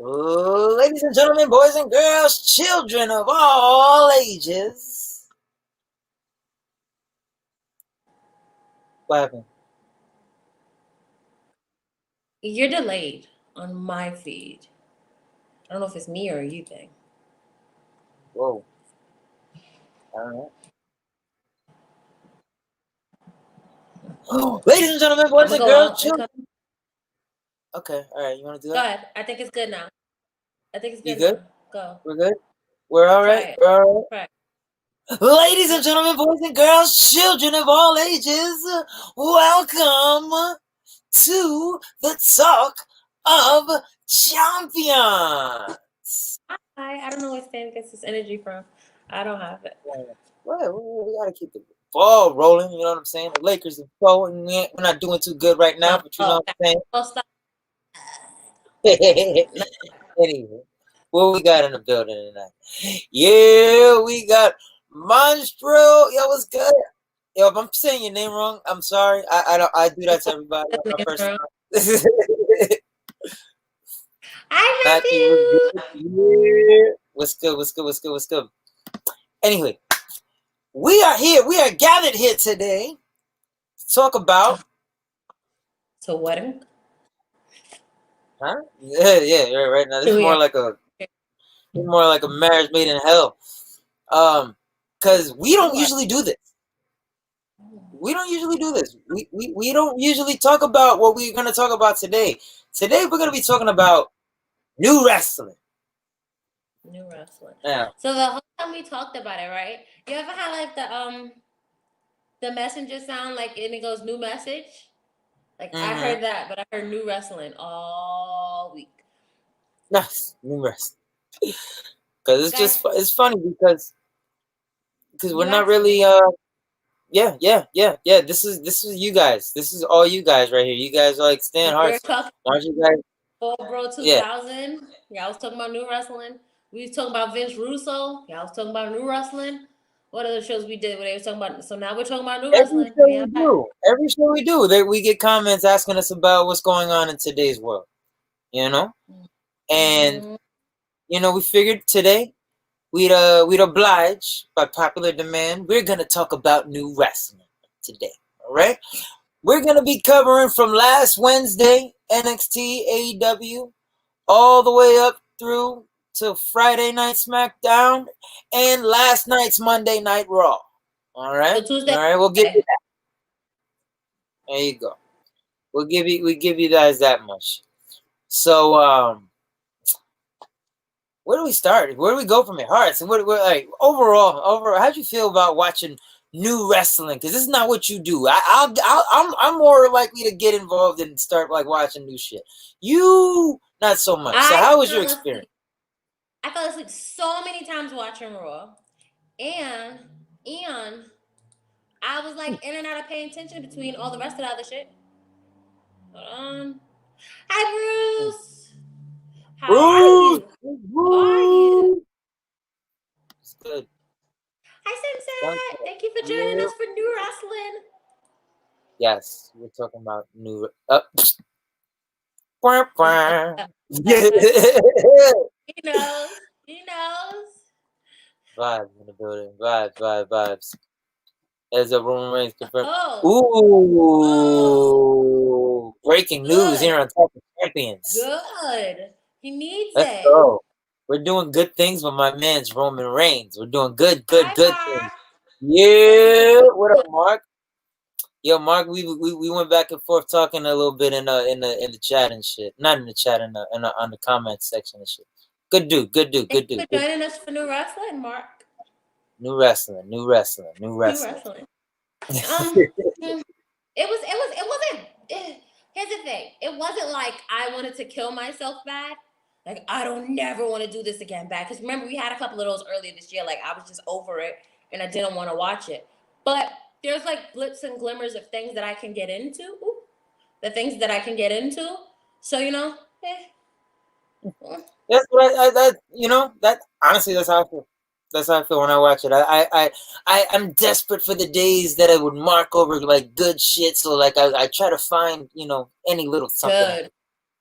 Ladies and gentlemen, boys and girls, children of all ages. What happened? You're delayed on my feed. I don't know if it's me or you thing. Whoa. I don't know. Ladies and gentlemen, boys and girls, children. Okay, all right. You want to do Go that? ahead. I think it's good now. I think it's You good good? now. Go. We're good? We're all right? Try it. We're all Try it. right? Ladies and gentlemen, boys and girls, children of all ages, welcome to the Talk of Champions. Hi. I don't know where Stan gets his energy from. I don't have it. Well, we gotta keep the ball rolling. You know what I'm saying? The Lakers are falling. We're not doing too good right now, but you know what I'm saying. Oh, stop. Anyway, what we got in the building tonight? Yeah, we got Monstro. Yo, what's good? Yo, if I'm saying your name wrong, I'm sorry. I do that to everybody. That's my first time. I love Matthew, you. yeah. What's good? What's good? What's good? What's good? Anyway, we are here. We are gathered here today to talk about. So wedding? Huh? Yeah, right now. This is more like a marriage made in hell. Because we don't usually do this. We don't usually do this. We don't usually talk about what we're gonna talk about today. Today we're gonna be talking about new wrestling. New wrestling. Yeah. So the whole time we talked about it, right? You ever had like the messenger sound like and it goes new message? Like I heard that, but I heard new wrestling all week. Nice, new wrestling. Because it's funny because we're not really yeah. This is you guys. This is all you guys right here. You guys are like Stan Hahrts. Why don't you guys? Oh, bro, 2000. Yeah, I was talking about new wrestling. We was talking about Vince Russo. Yeah, I was talking about new wrestling. What other shows we did where they were talking about? So now we're talking about new wrestling. Every show we do, we get comments asking us about what's going on in today's world. You know, and you know, we figured today we'd oblige by popular demand. We're gonna talk about new wrestling today. All right, we're gonna be covering from last Wednesday NXT, AEW, all the way up through to Friday Night SmackDown and last night's Monday Night Raw. All right, so Tuesday. All right, we'll give you that. There you go. We give you guys that much. So where do we start? Where do we go from here? Hearts. And what like overall, how'd you feel about watching new wrestling? Because this is not what you do. I'm more likely to get involved and start like watching new shit. You not so much. So how was your experience? I fell asleep so many times watching Raw, and I was like in and out of paying attention between all the rest of the other shit. Hi, Bruce. How are you? How are you? It's good. Hi, Sensei. Thank you for joining us for new wrestling. Yes, we're talking about new. He knows. He knows. Vibes in the building. Vibes. There's a Roman Reigns confirmed. Ooh. Breaking news here on Talk of Champions. Good. He needs Let's it. go. We're doing good things with my man's Roman Reigns. We're doing good things. Yeah. What up, Mark? Yo, Mark, we went back and forth talking a little bit in the chat and shit. Not in the chat, on the comments section and shit. Good dude. Thank you for joining us for new wrestling, Mark. New wrestling. New wrestling. Here's the thing. It wasn't like I wanted to kill myself bad. Like, I don't never want to do this again bad. Because remember, we had a couple of those earlier this year. Like, I was just over it and I didn't want to watch it. But there's like blips and glimmers of things that I can get into. So, you know, That's what that honestly, that's how I feel. That's how I feel when I watch it. I'm desperate for the days that I would mark over like good shit. So like I try to find any little something I can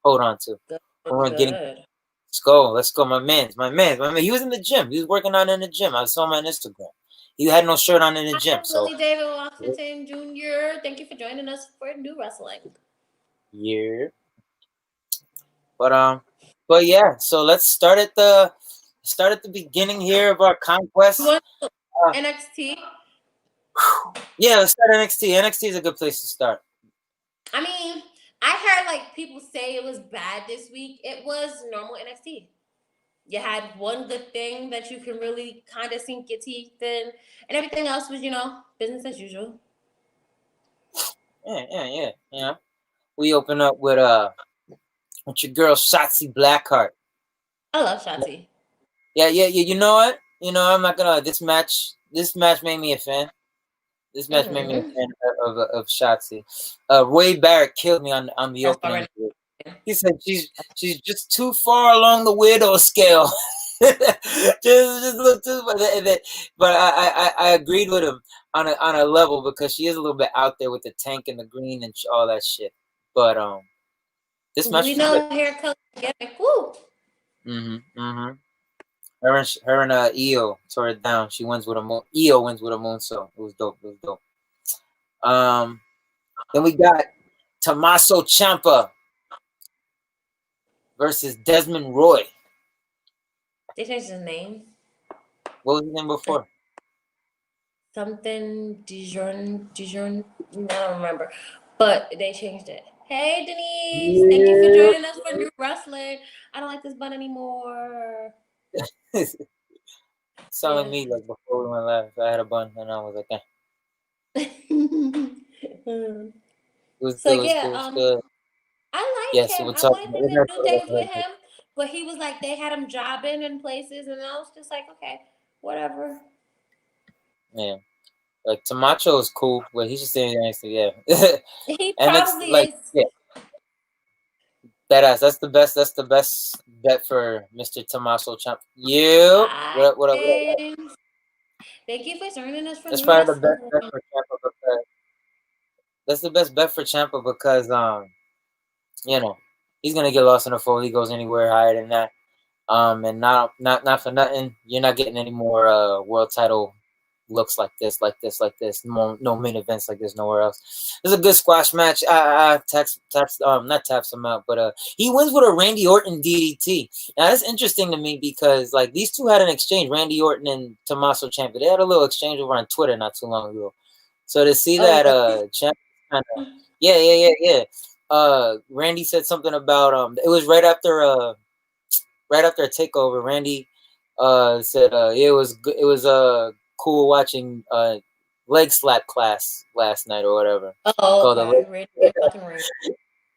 hold on to. Good. Let's go. My man. He was in the gym. He was working out in the gym. I saw him on Instagram. He had no shirt on in the gym. So Willie David Washington Jr. Thank you for joining us for New Wrestling. yeah. But yeah. So let's start at the beginning here of our conquest. NXT. Yeah, let's start NXT. NXT is a good place to start. I mean, I heard like people say it was bad this week. It was normal NXT. You had one good thing that you can really kind of sink your teeth in, and everything else was, business as usual. Yeah. We open up with your girl Shotzi Blackheart. I love Shotzi. Yeah. You know what? I'm not gonna. This match made me a fan. This match made me a fan of Shotzi. Ray Barrett killed me on the opening. He said she's just too far along the weirdo scale. just look too. But I agreed with him on a level because she is a little bit out there with the tank and the green and all that shit. But this match. We know hair color. Woo. Her and Io tore it down. She wins with a moon. Io wins with a moonsault. It was dope. Then we got Tommaso Ciampa versus Desmond Roy. They changed his name. What was his name before? Something Dijon. I don't remember, but they changed it. Hey Denise, thank you for joining us for New Wrestling. I don't like this bun anymore. Sounded me like before we went live. I had a bun and I was like, eh. It was good. I like him. I wanted them to do things with him, but he was like, they had him jobbing in places, and I was just like, okay, whatever. Yeah, like Tamacho is cool, but he's just saying nice. Yeah, he and probably it's like, is. Yeah, that ass. That's the best. That's the best bet for Mr. Tommaso Ciampa. You. What up? Thank you for joining us for That's New probably the Wrestling. best bet for Ciampa because that's the best bet for Ciampa because he's gonna get lost in the fold. He goes anywhere higher than that. And not for nothing, you're not getting any more world title looks like this. No main events like this nowhere else. This is a good squash match. Not taps him out, but he wins with a Randy Orton DDT. Now that's interesting to me because like these two had an exchange, Randy Orton and Tommaso Ciampa. They had a little exchange over on Twitter not too long ago. So to see that Ciampa kind of Randy said something about it was right after a takeover. Randy said it was cool watching leg slap class last night or whatever. Oh, okay.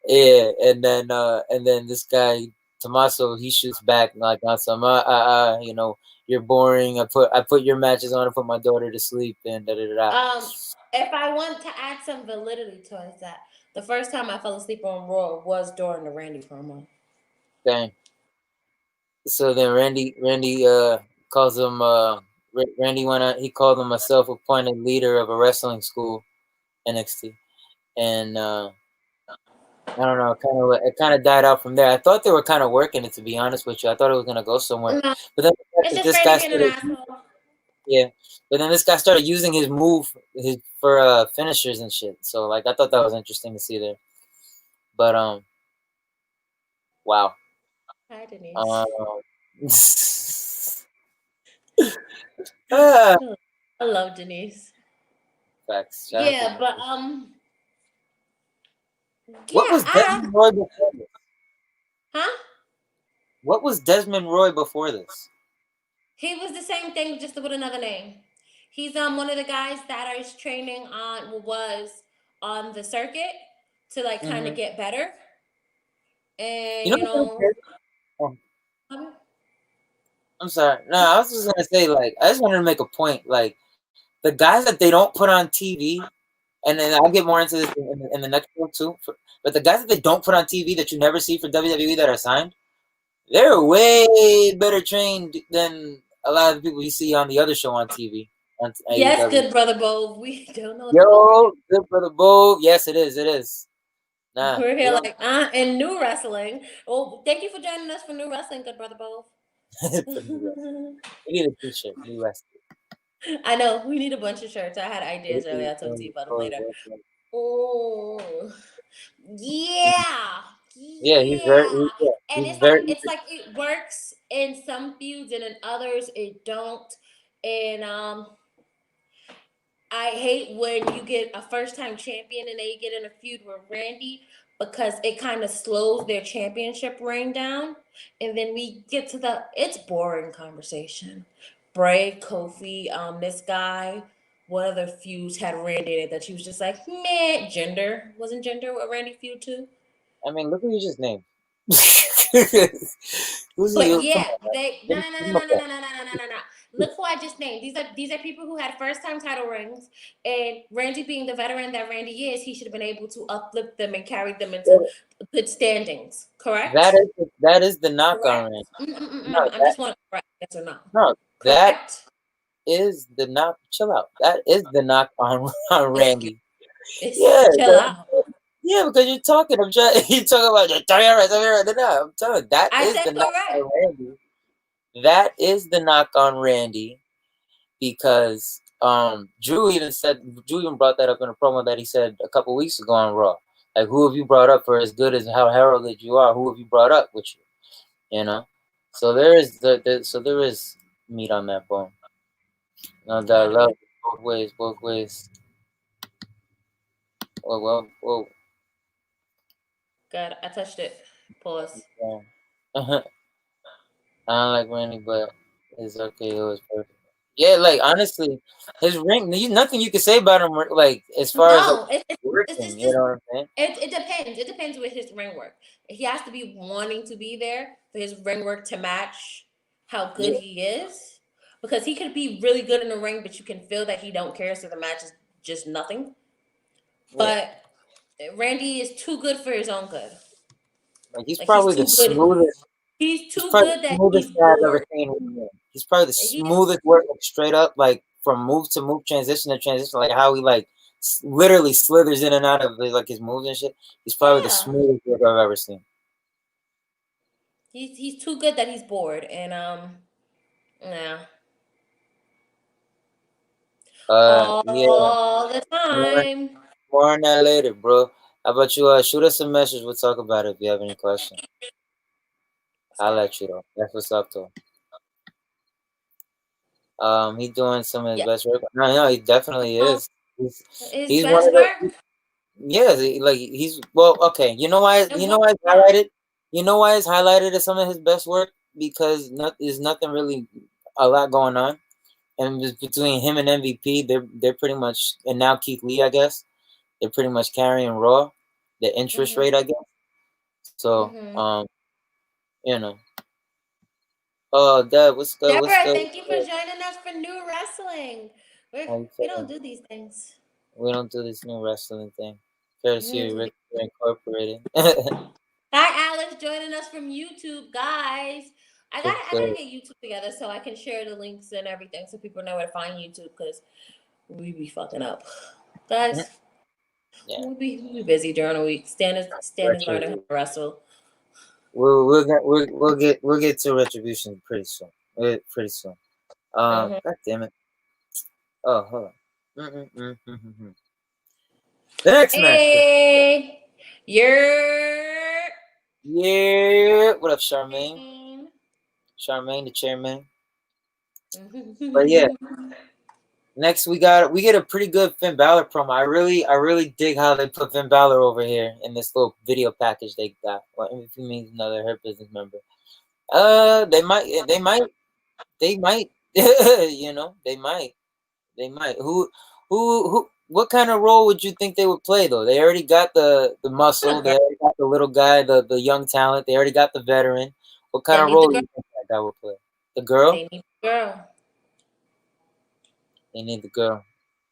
Yeah, and then this guy Tommaso, he shoots back like on some you're boring. I put your matches on and put my daughter to sleep and da da da. If I want to add some validity towards that, the first time I fell asleep on Raw was during the Randy promo. Dang. So then Randy calls him Randy he called him a self-appointed leader of a wrestling school, NXT, and I don't know, it kind of died out from there. I thought they were kind of working it, to be honest with you. I thought it was gonna go somewhere, but then this guy started using his move for finishers and shit. So like I thought that was interesting to see there, but wow. Hi, Denise. I love Denise. Facts. Yeah, but what was Desmond Roy before this? Huh? What was Desmond Roy before this? He was the same thing, just with another name. He's one of the guys that is training was on the circuit to like kind of get better. And I'm sorry. No, I was just gonna say, like, I just wanted to make a point. Like, the guys that they don't put on TV, and then I'll get more into this in the next one too. But the guys that they don't put on TV that you never see for WWE that are signed, they're way better trained than a lot of the people you see on the other show on TV. Yes, Good Brother Bo. We don't know. Yo, Good Brother Bo. Yes, it is. It is. Nah, We're we here don't. like in new wrestling. Well, thank you for joining us for new wrestling, good brother both. For new wrestling. We need a T-shirt. New wrestling. I know we need a bunch of shirts. I had ideas earlier. I'll talk to you about them later. Oh, yeah, Yeah, he's very. yeah. Yeah, And he's it's like very. it works in some feuds and in others it don't. And I hate when you get a first time champion and they get in a feud with Randy because it kind of slows their championship reign down. And then we get to it's boring conversation. Bray, Kofi, this guy, what other feuds had Randy in it that she was just like, meh, gender. Wasn't gender a Randy feud too? I mean, look who you just named. Who's But you? Come yeah, on, man. they no Give no no him no a no no break. no no no no no no. Look who I just named. These are people who had first time title rings, and Randy being the veteran that Randy is, he should have been able to uplift them and carry them into good standings. Correct? That is the knock on Correct. Randy. No, I'm just wondering, correct? Yes or no? no, that Correct. is the knock. Chill out. That is the knock on on It's Randy. it's Yeah, chill out. yeah, because you're talking. I'm trying. You talking about tell me right, tell me right. No, I'm telling you, that I is said the knock on correct. Randy. That is the knock on Randy because Drew even brought that up in a promo that he said a couple weeks ago on Raw. Like, who have you brought up for as good as how heralded you are? Who have you brought up with you? You know, so there is meat on that bone. No doubt, Gotta be love both ways, both ways. Well. good. I touched it. Pause. Yeah. I don't like Randy, but it's okay. It was perfect. Yeah, like honestly, his ring. Nothing you can say about him. Like as far as like No, it's working, you know what I'm saying? it depends. It depends with his ring work. He has to be wanting to be there for his ring work to match how good Yeah, he is. Because he could be really good in the ring, but you can feel that he don't care, so the match is just nothing. yeah. But Randy is too good for his own good. Like he's Like he's probably the too good. smoothest. He's He's too probably good the that smoothest he's guy I've ever bored. seen in the ring. He's probably the He's smoothest work, like, straight up, like from move to move, transition to transition, like how he like literally slithers in and out of like his moves and shit. He's probably the yeah. smoothest work I've ever seen. He's too good that he's bored. And yeah. Yeah. All the More, time. more on that later, bro. How about you? Shoot us a message. We'll talk about it if you have any questions. I'll let you know. That's what's up, though. He doing some of his Yeah. best work. No, he definitely is. He's His he's one best of work. the. Yeah, like he's well. Okay, you know why? And You know what why it's part? highlighted. You know why it's highlighted as some of his best work because there's nothing really a lot going on, and between him and MVP, they're pretty much, and now Keith Lee, I guess they're pretty much carrying Raw, the interest Mm-hmm. rate, I guess. So, Mm-hmm. you know. Oh, Dad, what's good? What's Deborah, good? thank you for joining us for new wrestling. How you We don't feeling? do these things. We don't do this new wrestling thing. Courtesy of Mhm. Rick Incorporated. Hi, Alex, joining us from YouTube, guys. What's I gotta good? get YouTube together so I can share the links and everything so people know where to find YouTube because we be fucking up, guys. Yeah, We be busy during the week. Stan is learning how retro. to wrestle. We'll get to retribution pretty soon. Pretty soon. Mm-hmm. God damn it. Oh, hold on. The next match. Hey, you're. Yeah. What up, Charmaine? Charmaine, the chairman. But yeah, next we get a pretty good Finn Balor promo. I really dig how they put Finn Balor over here in this little video package they got. Well, if you mean another Hurt Business member, they might, you know, they might. Who? What kind of role would you think they would play though? They already got the muscle. They Girl. already got the little guy, the young talent. They already got the veteran. What kind They of need the role do girl. you think that guy would play? The girl? They need the girl. They need the girl.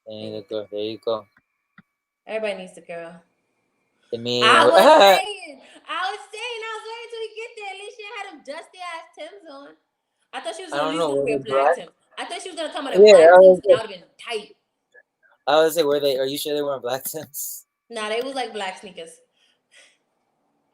They They need the need girl. There you go. Everybody needs the girl. I mean, I was saying, I was waiting till he get there. At least she had them dusty ass Tims on. I thought she was I gonna at don't least know. gonna Were wear they black black? Tims. I thought she was gonna come out in Yeah, black Tims and that would have been tight. I was say, were they? Are you sure they weren't black Tims? Nah, they was like black sneakers.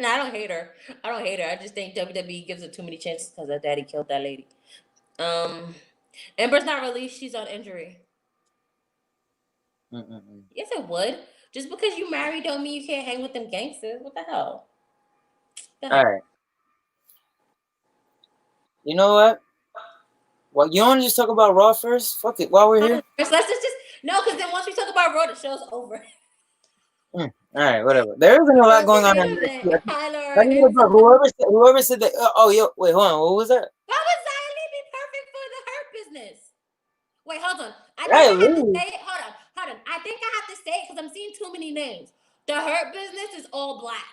No, I don't hate her. I don't hate her. I just think WWE gives her too many chances because her daddy killed that lady. Ember's not released. She's on injury. Yes, it would. Just because you married don't mean you can't hang with them gangsters. What the hell? All right. You know what? Well, you want to just talk about Raw first? Fuck it. While we're here. Let's just no, because then once we talk about Raw, the show's over. All right, whatever. There isn't a lot going on. Whoever said that. Oh, yo, wait, hold on. What was that? Why would Xia Li be perfect for the Hurt business? Wait, hold on. I think I have to say it. Hold on. I think I have to say it because I'm seeing too many names. The Hurt business is all black.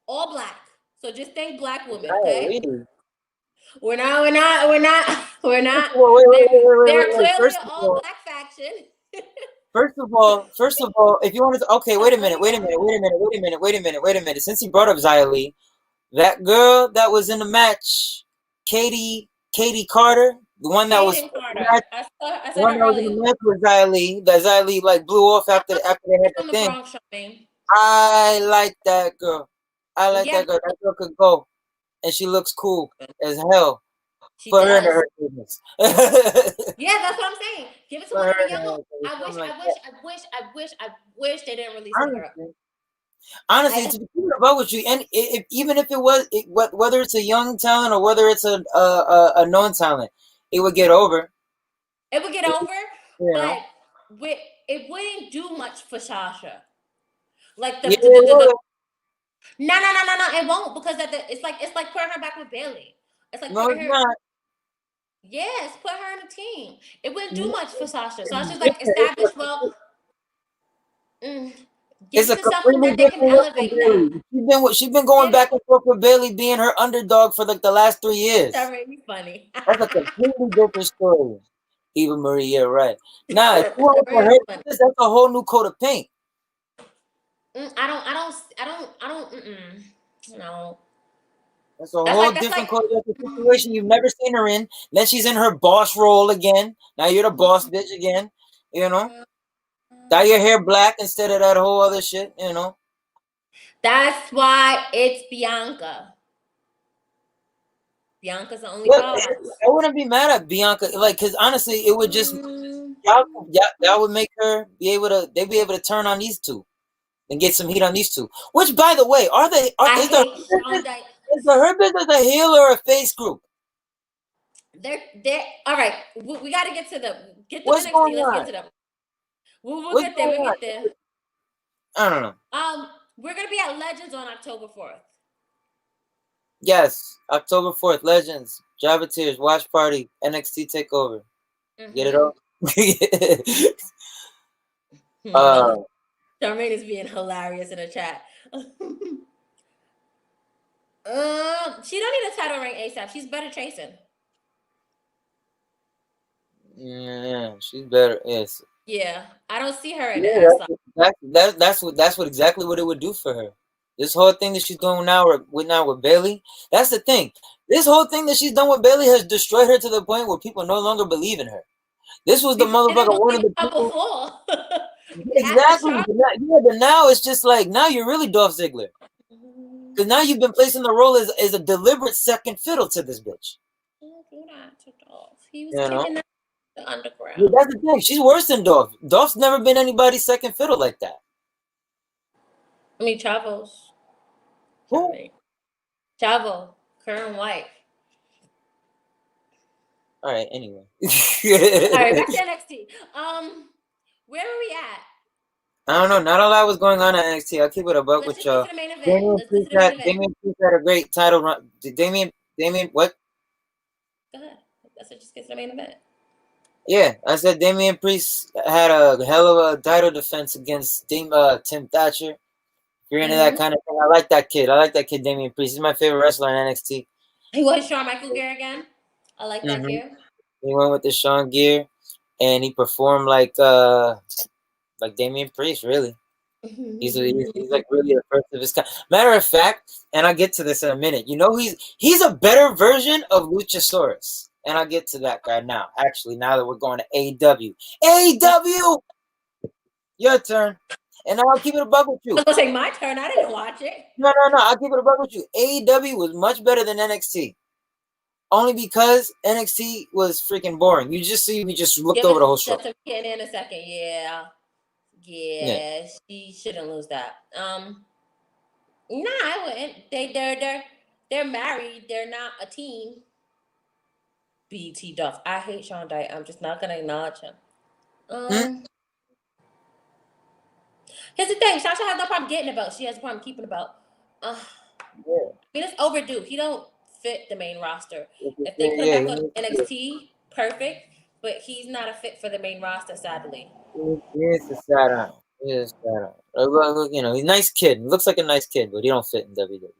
All black. So just think black women, okay? We're not. They're clearly an all black faction. First of all, if you want to, okay, wait a minute. Since he brought up Xia Li, that girl that was in the match, Katie Carter, the one that was, the one that was in the match with Xia Li, that Xia Li like blew off after they had the thing. I like that girl. That girl. That girl could go, and she looks cool as hell. For her to Hurt business. Yeah, that's what I'm saying. Give it to one of the young. I wish they didn't release her. Honestly, to be about with you, and even if it was, whether it's a young talent or whether it's a known talent, it would get over. It would get over, but it wouldn't do much for Sasha. Like no, it won't, because it's like putting her back with Bailey. It's like putting her. Not. Yes, put her in a team. It wouldn't do much for Sasha. Sasha's like established. Well, it's a completely different elevate. She's been going back and forth with Bailey being her underdog for like the last 3 years. That made me funny. That's a completely different story. Eva Marie, yeah, right. Nah, if you want for her, that's a whole new coat of paint. I don't. No. That's a whole different situation you've never seen her in. Then she's in her boss role again. Now you're the boss bitch again. You know, dye your hair black instead of that whole other shit. You know. That's why it's Bianca. Bianca's the only boss. I wouldn't be mad at Bianca, like, because honestly, it would just that would make her be able to. They'd be able to turn on these two and get some heat on these two. Which, by the way, is the Hurt Business a heel or a face group? They're all right. We got to get to them. What's NXT. Going Let's on? get to them. We'll get there. We'll get there. I don't know. We're gonna be at Legends on October 4th. Yes, October 4th. Legends, Javateers, Watch Party, NXT Takeover. Get it all. Charmaine is being hilarious in the chat. She don't need a title reign ASAP. She's better chasing. Yeah, she's better. Yes. Yeah, I don't see her in the that's what exactly what it would do for her. This whole thing that she's doing now with Bailey. That's the thing. This whole thing that she's done with Bailey has destroyed her to the point where people no longer believe in her. This was the motherfucker one of the people. Exactly. But now it's just like, now you're really Dolph Ziggler. Because now you've been placing the role as a deliberate second fiddle to this bitch. Don't do that to Dolph. He was kicking the underground. Yeah, that's the thing. She's worse than Dolph. Dolph's never been anybody's second fiddle like that. I mean, Chavo's. Who? Chavo, current wife. All right, anyway. All right, back to NXT. Where are we at? I don't know. Not a lot was going on at NXT. I'll keep it above with y'all. Damian Priest had a great title run. Damian, what? Go ahead. Let's just get to the main event. Yeah, I said Damian Priest had a hell of a title defense against Tim Thatcher. If you're into that kind of thing, I like that kid. Damian Priest. He's my favorite wrestler in NXT. He went Shawn Michael gear again. I like that gear. He went with the Shawn gear, and he performed like Damian Priest, really. He's like really the first of his kind. Matter of fact, and I'll get to this in a minute. You know, he's a better version of Luchasaurus, and I'll get to that guy now. Actually, now that we're going to AEW, your turn. And I'll keep it a buck with I you. was gonna say my turn. I didn't watch it. No. I'll keep it a buck with you. AEW was much better than NXT. Only because NXT was freaking boring. You just see, we just looked Give over us the whole show. to Ken in a second. Yeah. Yeah. Yeah. She shouldn't lose that. Nah, I wouldn't. They're married. They're not a team. BT Duff. I hate Sean Dyche. I'm just not gonna acknowledge him. Hmm? Um, Here's the thing. Sasha has no problem getting a belt. She has a problem keeping a belt. Yeah. I mean, it's overdue. He don't fit the main roster. If they put him Yeah. back on NXT, perfect. But he's not a fit for the main roster, sadly. He is a sad eye. He is a sad eye. You know, he's a nice kid. He looks like a nice kid, but he don't fit in WWE.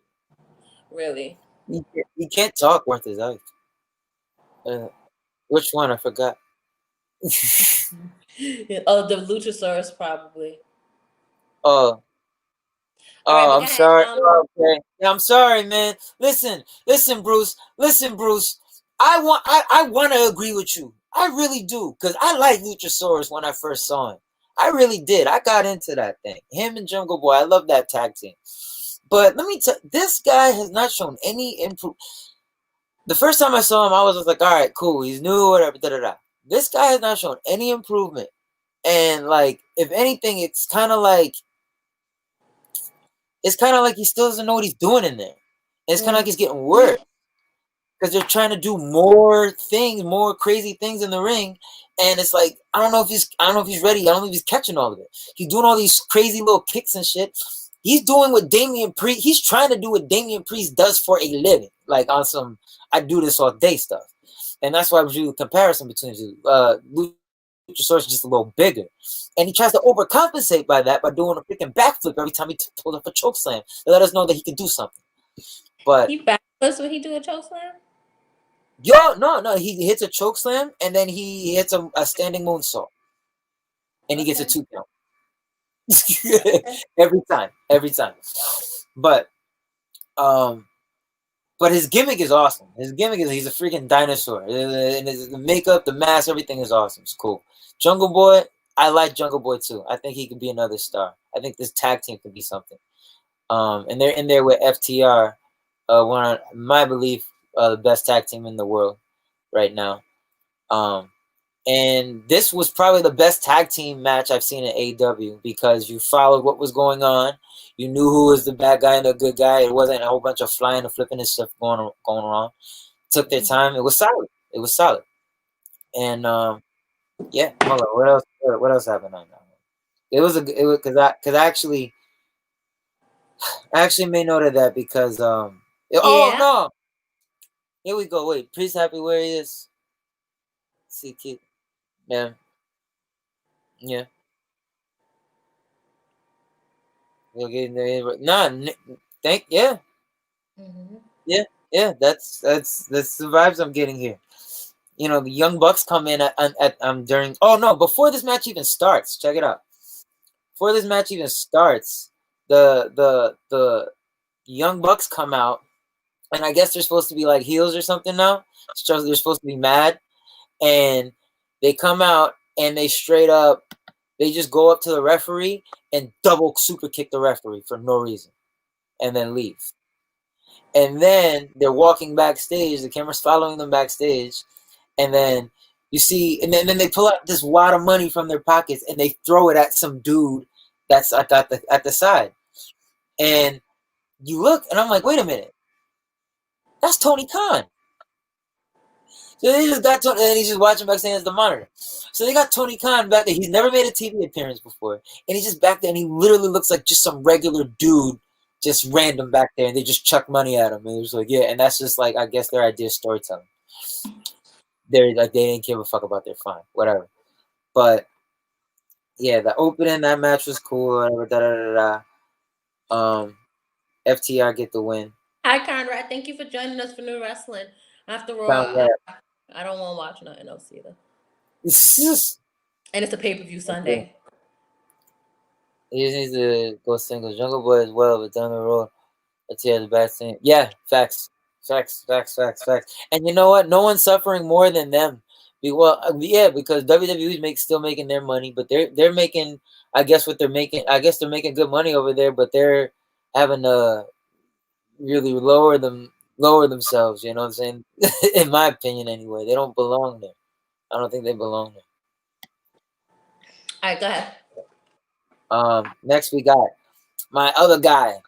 Really. He can't talk worth his life. Which one? I forgot. Oh, the Luchasaurus probably. Oh, All right, but go I'm ahead. sorry. Okay. Yeah, I'm sorry, man. Listen, Bruce. Listen, Bruce. I want to agree with you. I really do, because I liked Luchasaurus when I first saw him. I really did. I got into that thing. Him and Jungle Boy. I love that tag team. But let me tell this guy has not shown any improvement. The first time I saw him, I was just like, all right, cool. He's new, whatever, da da da. This guy has not shown any improvement. And like, if anything, it's kind of like he still doesn't know what he's doing in there. And it's kind of like he's getting worse because they're trying to do more things, more crazy things in the ring. And it's like, I don't know if he's ready. I don't know if he's catching all of it. He's doing all these crazy little kicks and shit. He's doing what Damian Priest. He's trying to do what Damian Priest does for a living, like on some I do this all day stuff. And that's why I was doing a comparison between the Luchasaurus is just a little bigger, and he tries to overcompensate by that by doing a freaking backflip every time he pulled up a choke slam to let us know that he can do something. But He backflips when he do a choke slam. no, he hits a choke slam and then he hits a standing moonsault, and he gets a 2 count every time. But um, but his gimmick is awesome. His gimmick is he's a freaking dinosaur, and the makeup, the mask, everything is awesome. It's cool. Jungle Boy, I like Jungle Boy too. I think he could be another star. I think this tag team could be something. And they're in there with FTR, one of my belief, the best tag team in the world right now. And this was probably the best tag team match I've seen in AEW because you followed what was going on. You knew who was the bad guy and the good guy. It wasn't a whole bunch of flying and flipping and stuff going on. Took their time. It was solid. And yeah, hold on. What else? What else happened on that? It was because I actually made note of that because oh Yeah. no, here we go. Wait, Priest happy where he is. See, kid. Yeah. We'll get in there. Nah, yeah. Yeah. That's the vibes I'm getting here. You know, the Young Bucks come in at during. Oh no! Before this match even starts, check it out. Before this match even starts, the Young Bucks come out, and I guess they're supposed to be like heels or something now. So they're supposed to be mad, and they come out and they straight up, they just go up to the referee and double super kick the referee for no reason, and then leave. And then they're walking backstage. The camera's following them backstage, and then you see, and then they pull out this wad of money from their pockets and they throw it at some dude that's at the side. And you look, and I'm like, wait a minute, that's Tony Khan. So they just got Tony, and he's just watching backstage as the monitor. So they got Tony Khan back there. He's never made a TV appearance before, and he's just back there, and he literally looks like just some regular dude, just random back there, and they just chuck money at him, and it was like, yeah, and that's just like I guess their idea of storytelling. They're like they didn't give a fuck about their fine, whatever. But yeah, the opening that match was cool. Whatever, da da da da. FTR get the win. Hi, Conrad. Thank you for joining us for New Wrestling. After all, I don't want to watch nothing else either. And it's a pay-per-view Sunday. He just needs to go singles. Jungle Boy as well, but down the road, FTR the best thing. Yeah, facts. And you know what? No one's suffering more than them Well, yeah, because WWE's still making their money, but they're making. I guess what they're making. I guess they're making good money over there, but they're having to really lower themselves. You know what I'm saying? In my opinion, anyway, they don't belong there. I don't think they belong there. All right, go ahead. Next we got my other guy,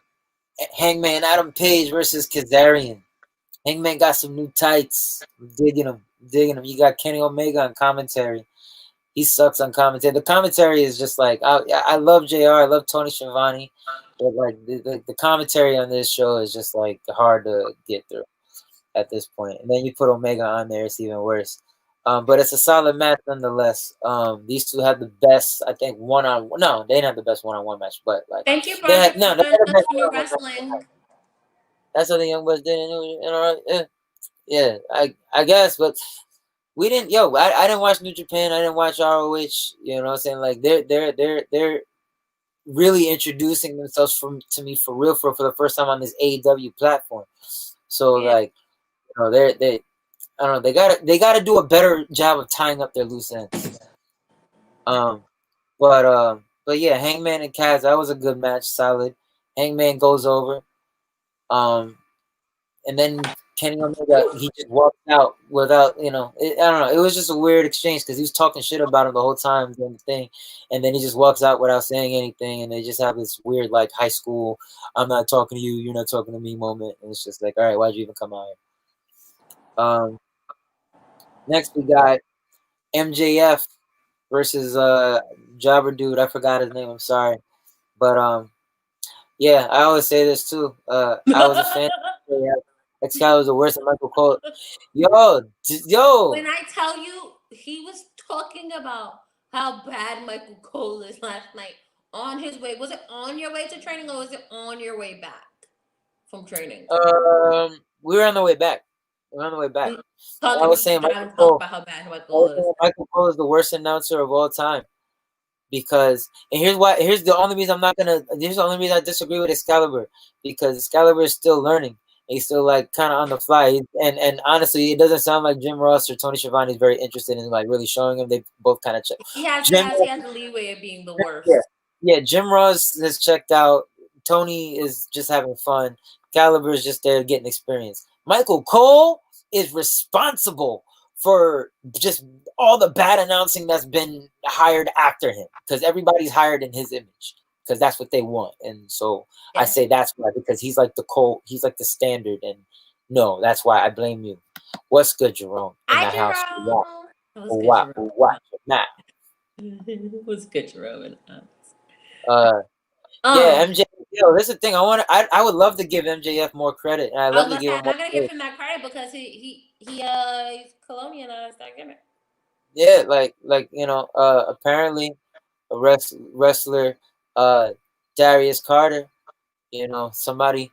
Hangman Adam Page versus Kazarian. Hangman got some new tights. I'm digging him. Digging him. You got Kenny Omega on commentary. He sucks on commentary. The commentary is just like I love JR. I love Tony Schiavone, but like the commentary on this show is just like hard to get through at this point. And then you put Omega on there, it's even worse. But it's a solid match nonetheless. These two had the best, I think, one on one. No, they didn't have the best one-on-one match, but like Thank you, they Brock, had for no, they showing had the us best more one-on-one match. wrestling. That's what the Young Bucks did, and yeah, I guess, but we didn't. Yo, I didn't watch New Japan. I didn't watch ROH. You know what I'm saying? Like they're really introducing themselves to me for real for the first time on this AEW platform. So Yeah. like, you know, they I don't know. They gotta do a better job of tying up their loose ends. Um, but yeah, Hangman and Kaz, that was a good match, solid. Hangman goes over. Um, and then Kenny Omega, he just walked out without, I don't know. It was just a weird exchange because he was talking shit about him the whole time during the thing, and then he just walks out without saying anything, and they just have this weird like high school, I'm not talking to you, you're not talking to me moment, and it's just like, all right, why'd you even come out here? Next we got MJF versus Jobber dude. I forgot his name. I'm sorry, but yeah, I always say this too. I was a fan. Excalibur's the worst than Michael Cole. Yo. When I tell you, he was talking about how bad Michael Cole is last night on his way. Was it on your way to training or was it on your way back from training? We were on the way back. We were on the way back. I Talking, was he was saying trying Michael to talk Cole. about how bad Michael I was Cole is. saying Michael Cole is the worst announcer of all time. Because and here's the only reason I disagree with Excalibur, because Excalibur is still learning. He's still like kind of on the fly, and honestly, it doesn't sound like Jim Ross or Tony Schiavone is very interested in like really showing him. They both kind of check. He has Jim, the leeway of being the yeah, worst. yeah. Jim Ross has checked out. Tony is just having fun. Caliber is just there getting experience. Michael Cole is responsible for just all the bad announcing that's been hired after him, because everybody's hired in his image because that's what they want. And so I say that's why, because he's like he's like the standard. And no, that's why I blame you. What's good, Jerome? In Hi, the house. Jerome. What's good, What? Jerome? Now. What's good, Jerome? Yeah, MJ. Yo, this is the thing. I would love to give MJF more credit, and I I was love to gonna give say him I'm more not gonna give credit. him that credit because he's colonialized that gimmick. Yeah, apparently a wrestler, uh, Darius Carter. Somebody.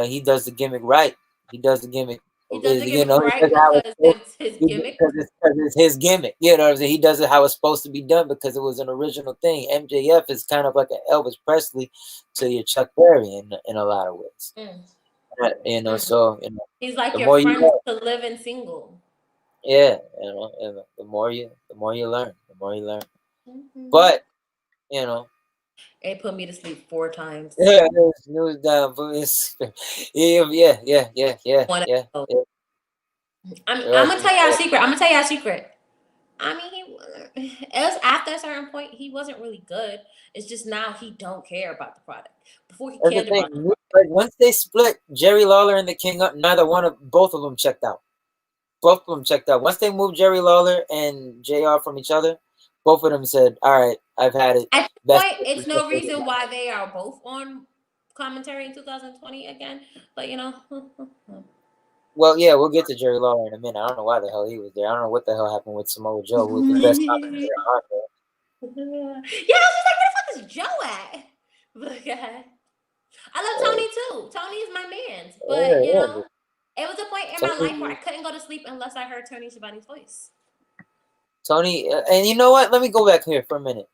He does the gimmick right. He does the gimmick. He does the He gimmick right does it how it's because supposed. it's his gimmick. Because it's his gimmick. You know what I'm saying? He does it how it's supposed to be done because it was an original thing. MJF is kind of like an Elvis Presley to your Chuck Berry in a lot of ways. So he's like the your more friend you to live in single. yeah, and the more you learn, the more you learn. But it put me to sleep 4 times. Yeah, news down, yeah. I'm gonna tell y'all a secret. I'm gonna tell y'all a secret. I mean, it was after a certain point he wasn't really good. It's just now he don't care about the product. Before he That's the cared thing. about the product. Like once they split Jerry Lawler and the King up, both of them checked out. Both of them checked out. Once they moved Jerry Lawler and JR from each other, both of them said, "All right, I've had it." At this Best. point, it's no reason why they are both on commentary in 2020 again. But Well, yeah, we'll get to Jerry Lawler in a minute. I don't know why the hell he was there. I don't know what the hell happened with Samoa Joe, who was the best commentator on there. Yeah, I was just like, where the fuck is Joe at? But I love Tony too. Tony is my man. But it was a point in my life where I couldn't go to sleep unless I heard Tony Schiavone's voice. Tony, and you know what? Let me go back here for a minute.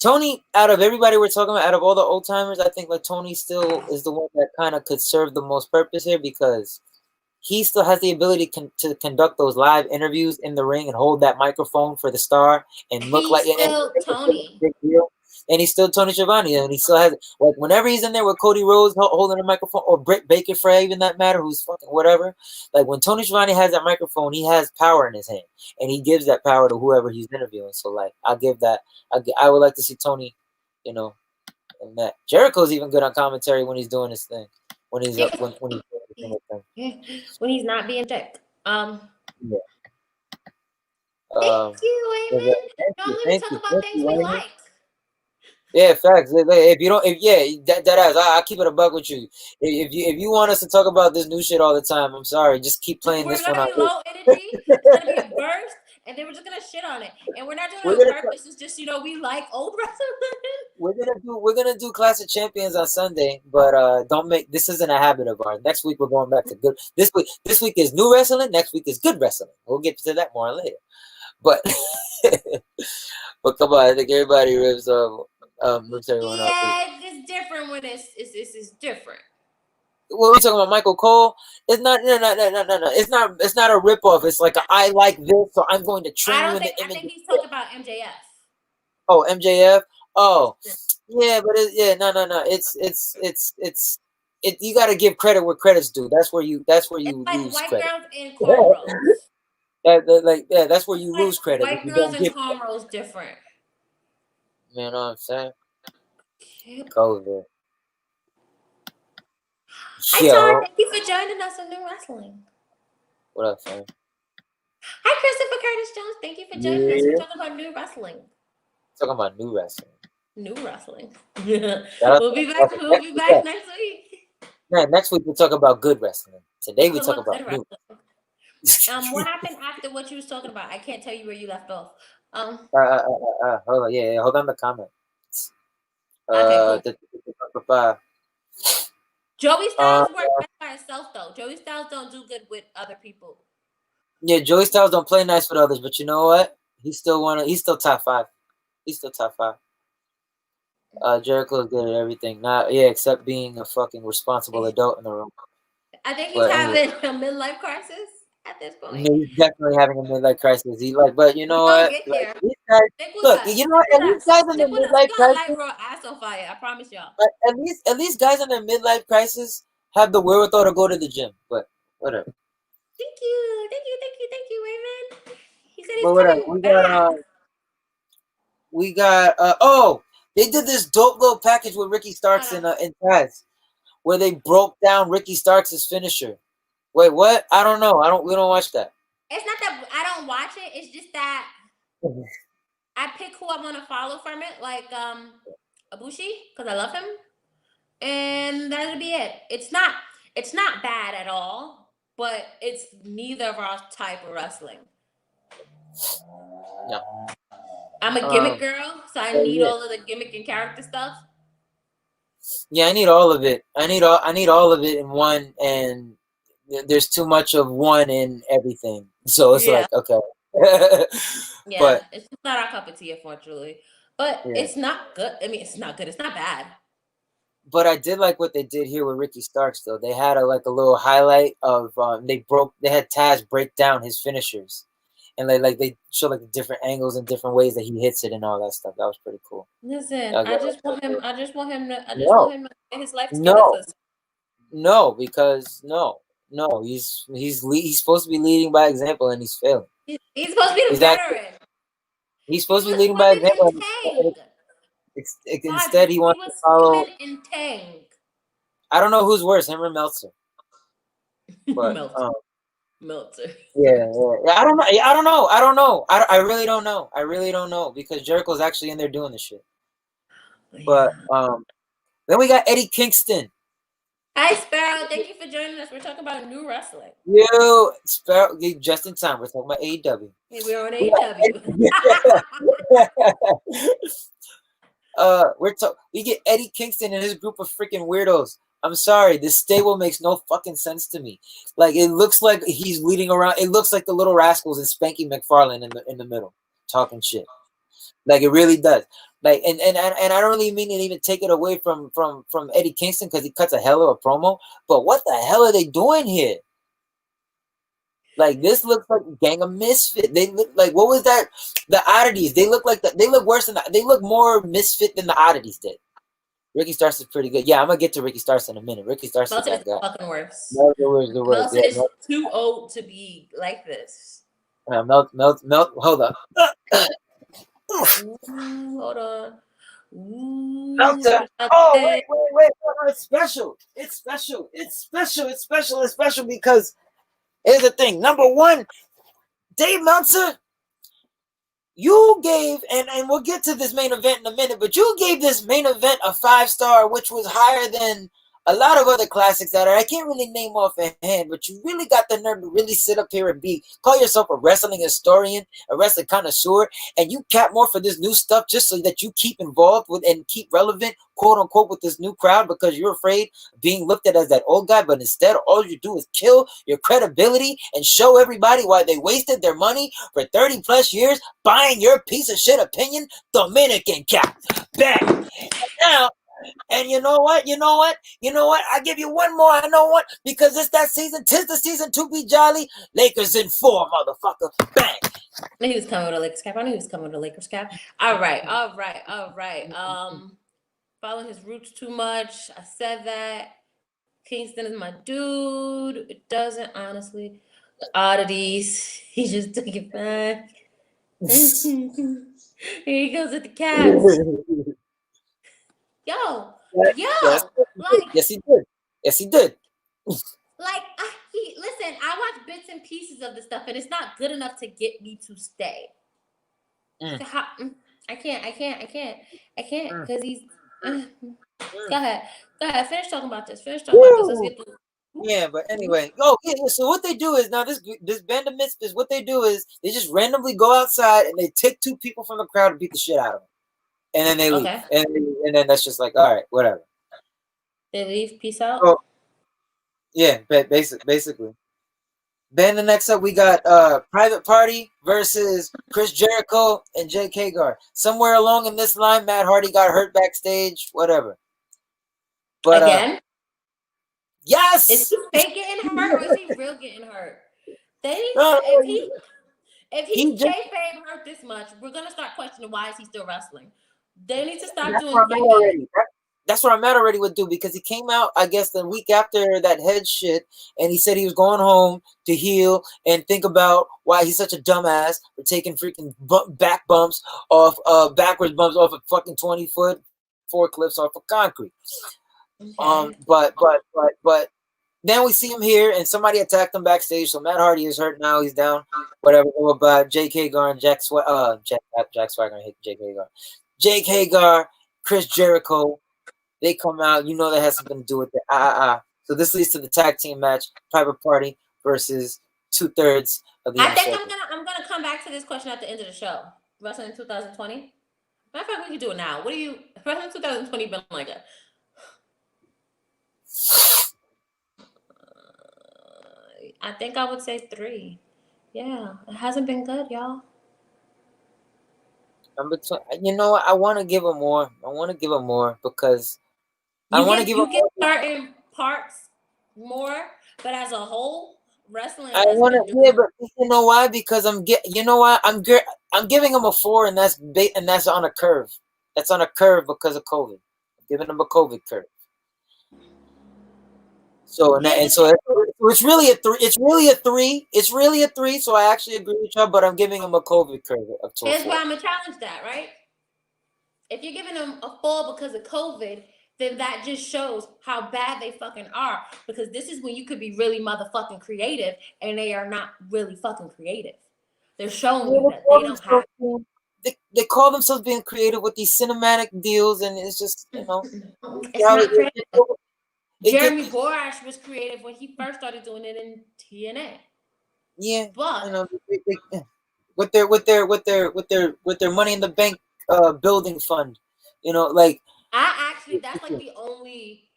Tony, out of everybody we're talking about, out of all the old timers, I think like Tony still is the one that kind of could serve the most purpose here, because he still has the ability to conduct those live interviews in the ring and hold that microphone for the star and look He's like and still make it feel like a Tony. big deal. And he's still Tony Schiavone, and he still has like whenever he's in there with Cody Rhodes holding a microphone, or Britt Baker for even that matter, who's fucking whatever. Like when Tony Schiavone has that microphone, he has power in his hand, and he gives that power to whoever he's interviewing. So like I'll give that. I would like to see Tony, you know, and that Jericho's even good on commentary when he's doing his thing, when he's when he's doing his thing. When he's not being dick. Yeah. Thank you, Yeah, Wayman. No, I'm going to thank talk you, about thank things you, we Wayne. like. Yeah, facts. If you don't, if yeah, that ass, I keep it a buck with you. If you want us to talk about this new shit all the time, I'm sorry. Just keep playing We're this going one to out. be low energy. It's going to be a burst, and then we're just going to shit on it. And we're not doing We're it on gonna purpose. It's just, we like old wrestling. we're gonna do Clash of Champions on Sunday, but don't make this isn't a habit of ours. Next week we're going back to good. This week is new wrestling. Next week is good wrestling. We'll get to that more later. But but come on, I think everybody rips everyone up. Yeah, it's different when it's different. What are we talking about? Michael Cole? It's not no. It's not a ripoff. It's like I like this, so I'm going to train you in the I image. think he's talking about MJF. Oh, MJF. Oh, yeah, but no. You got to give credit where credit's due. That's where you It's like lose white credit. girls in cornrows. That's where It's you like lose credit when white you girls don't in give. cornrows different. You know what I'm saying? Yep. COVID. Hi, Todd. Yo, Thank you for joining us on New Wrestling. what up, fam? Hi, Christopher Curtis Jones. Thank you for joining us. We're Yeah, talking about new wrestling. talking about new wrestling. New wrestling. That- We'll be back. We'll be back next week. Man, next week we'll talk about good wrestling. Today we We'll talk talk about good new. wrestling. What happened after what you was talking about? I can't tell you where you left off. Hold on, yeah, hold on the comment. Okay, cool. Uh, Joey Styles works best by himself, though. Joey Styles don't do good with other people. yeah, Joey Styles don't play nice with others, but you know what? He's still top five. He's still top five. Jericho's good at everything. Not yeah, except being a fucking responsible adult in the room. I think he's But anyway, having a midlife crisis at this point. he's definitely having a midlife crisis. But you know We're gonna what? get Like there. these guys, Stick with look, us. you know Stick what? At with least us. guys in their Stick with us. We're midlife gonna light crisis, real ass on fire. I promise y'all. at least guys in their midlife crisis have the wherewithal to go to the gym. But whatever. Thank you. Thank you, Raymond. He said he's But whatever. coming back. We got oh, they did this dope little package with Ricky Starks and Taz, where they broke down Ricky Starks' finisher. Wait, what? I don't know. We don't watch that. It's not that I don't watch it. It's just that I pick who I want to follow from it, like Ibushi, because I love him, and that'll be it. It's not bad at all, but it's neither of our type of wrestling. No. I'm a gimmick girl, so I need all of the gimmick and character stuff. Yeah, I need all of it. I need all of it in one, and there's too much of one in everything. So it's like okay. Yeah, but it's just not our cup of tea, unfortunately. But it's not good. I mean, it's not good. It's not bad. But I did like what they did here with Ricky Starks, though. They had a little highlight of they had Taz break down his finishers, and they show like the different angles and different ways that he hits it and all that stuff. That was pretty cool. Listen, I just want him to get his life together. No, no, because no, he's supposed to be leading by example, and he's failing. He's supposed to be the veteran. He's supposed to be leading by example. Instead, he wants to follow. In Tang. I don't know who's worse, him or Meltzer. But Meltzer. Yeah. I don't know. I really don't know. I really don't know because Jericho's actually in there doing the shit. But then we got Eddie Kingston. Hi, Sparrow. Thank you for joining us. We're talking about new wrestling. Yo, Sparrow, just in time. We're talking about AEW. Hey, we're on AEW. We get Eddie Kingston and his group of freaking weirdos. I'm sorry, this stable makes no fucking sense to me. Like it looks like he's leading around. It looks like the Little Rascals and Spanky McFarlane in the middle, talking shit. Like it really does. Like and I don't really mean to even take it away from Eddie Kingston because he cuts a hell of a promo. But what the hell are they doing here? Like this looks like Gang of Misfit. They look like what was that? The Oddities. They look like they look worse than they look more Misfit than the Oddities did. Ricky Starks is pretty good. Yeah, I'm gonna get to Ricky Starks in a minute. Ricky Starks is Melton is that guy. fucking worse. No, the worst. Melton Yeah, is too old to be like this. melt. Hold up. Ooh, hold on. Ooh, Melter. what did I Oh, say? wait. No, it's special. It's special. It's special. It's special. It's special because here's the thing. Number one, Dave Meltzer, you gave, and we'll get to this main event in a minute, but you gave this main event a 5-star, which was higher than a lot of other classics that I can't really name off a hand, but you really got the nerve to really sit up here and call yourself a wrestling historian, a wrestling connoisseur, and you cap more for this new stuff just so that you keep involved with and keep relevant, quote unquote, with this new crowd because you're afraid of being looked at as that old guy, but instead all you do is kill your credibility and show everybody why they wasted their money for 30 plus years buying your piece of shit opinion, Dominican cap. Bang. Now, and you know what? I give you one more. I know what? Because it's that season. 'Tis the season to be jolly. Lakers in 4, motherfucker. Bang. I knew he was coming with a Lakers cap. I knew he was coming with a Lakers cap. All right. Following his roots too much. I said that. Kingston is my dude. It doesn't, honestly. The Oddities. He just took it back. Here he goes with the Cavs. Yo, Yes, like, yes, he did. Yes, he did. like, listen. I watch bits and pieces of the stuff, and it's not good enough to get me to stay. So I can't, because he's. Go ahead. Finish talking about this. Let's get through. Yeah, but anyway, so what they do is now this band of misfits. What they do is they just randomly go outside and they take 2 people from the crowd and beat the shit out of them, and then they leave, and then that's just like, all right, whatever. They leave. Peace out. So, yeah, basically. Then the next up we got Private Party versus Chris Jericho and Jake Hagar. Somewhere along in this line, Matt Hardy got hurt backstage. Whatever. But again. Yes. Is he fake getting hurt or is he real getting hurt? If he's kayfabe hurt this much, we're gonna start questioning why is he still wrestling. They need to stop doing kayfabe. That's what I'm at already with dude because he came out, I guess, the week after that head shit, and he said he was going home to heal and think about why he's such a dumbass for taking freaking back bumps off, backwards bumps off of fucking 20-foot forklifts off of concrete. Okay. But then we see him here, and somebody attacked him backstage. So Matt Hardy is hurt now; he's down. Whatever. About Jake Hagar and Jack Swagger. I hate Jake Hagar. Jake Hagar, Chris Jericho. They come out. You know that has something to do with it. So this leads to the tag team match: Private Party versus 2/3 of the. I think I'm gonna come back to this question at the end of the show. Wrestling in 2020. Matter of fact, we can do it now. What do you wrestling in 2020 been like? I think I would say 3. Yeah, it hasn't been good, y'all. You know what? I want to give him more. Because I want to give him certain parts more, but as a whole, wrestling. I want to, yeah, but you know why? Because I'm giving him a 4, and that's on a curve. That's on a curve because of COVID. I'm giving him a COVID curve. So so it's really a 3. It's really a 3. So I actually agree with y'all, but I'm giving him a COVID curve of 2. Here's why I'm gonna challenge that, right? If you're giving them a 4 because of COVID, then that just shows how bad they fucking are. Because this is when you could be really motherfucking creative, and they are not really fucking creative. They're showing you that they don't have. They call themselves being creative with these cinematic deals, and it's just it's not creative. Jeremy Borash was creative when he first started doing it in TNA. Yeah, but with their Money in the Bank building fund, like that's like the only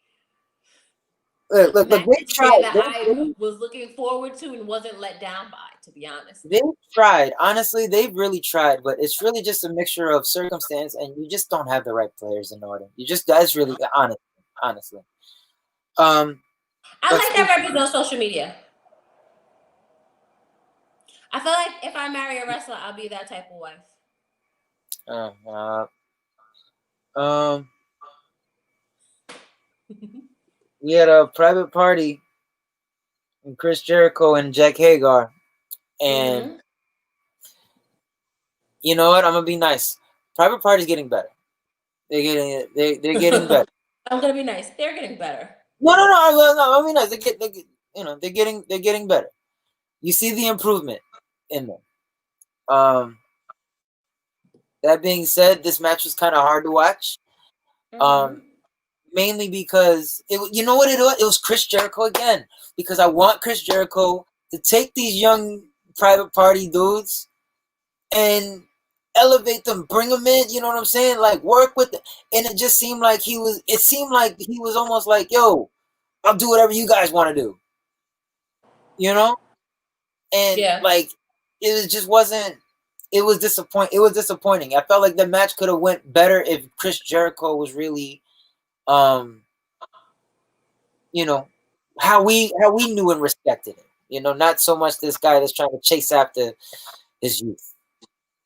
look they tried. I was looking forward to and wasn't let down by, to be honest. They tried. Honestly, they really tried, but it's really just a mixture of circumstance, and you just don't have the right players in order. That's really honestly. I like that represent on social media. I feel like if I marry a wrestler, I'll be that type of wife. We had a private party with Chris Jericho and Jack Hagar, and you know what? I'm gonna be nice. Private party's getting better. They're getting better. I'm gonna be nice. They're getting better. No. I mean nice. They're getting better. You see the improvement in them. That being said, this match was kind of hard to watch. Mainly because you know what it was? It was Chris Jericho again. Because I want Chris Jericho to take these young private party dudes and elevate them, bring them in. You know what I'm saying? Like work with them. And it just seemed like he was. It seemed like he was almost like, "Yo, I'll do whatever you guys want to do." You know, and like it just wasn't. It was disappointing. It was disappointing. I felt like the match could have went better if Chris Jericho was really, you know, how we knew and respected him. You know, not so much this guy that's trying to chase after his youth.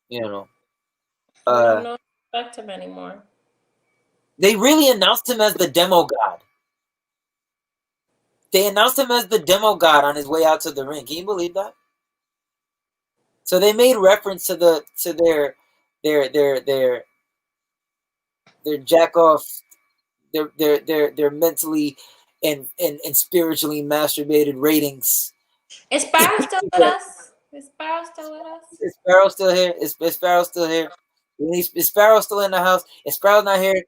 You know, we don't know respect him anymore. They really announced him as the demo god. They announced him as the demo god on his way out to the ring. Can you believe that? So they made reference to their jack off, their mentally and spiritually masturbated ratings. Is Sparrow still with us? Is Sparrow still with us? Is Sparrow still here? Is Sparrow still here? Is Sparrow still in the house? If Sparrow's not here,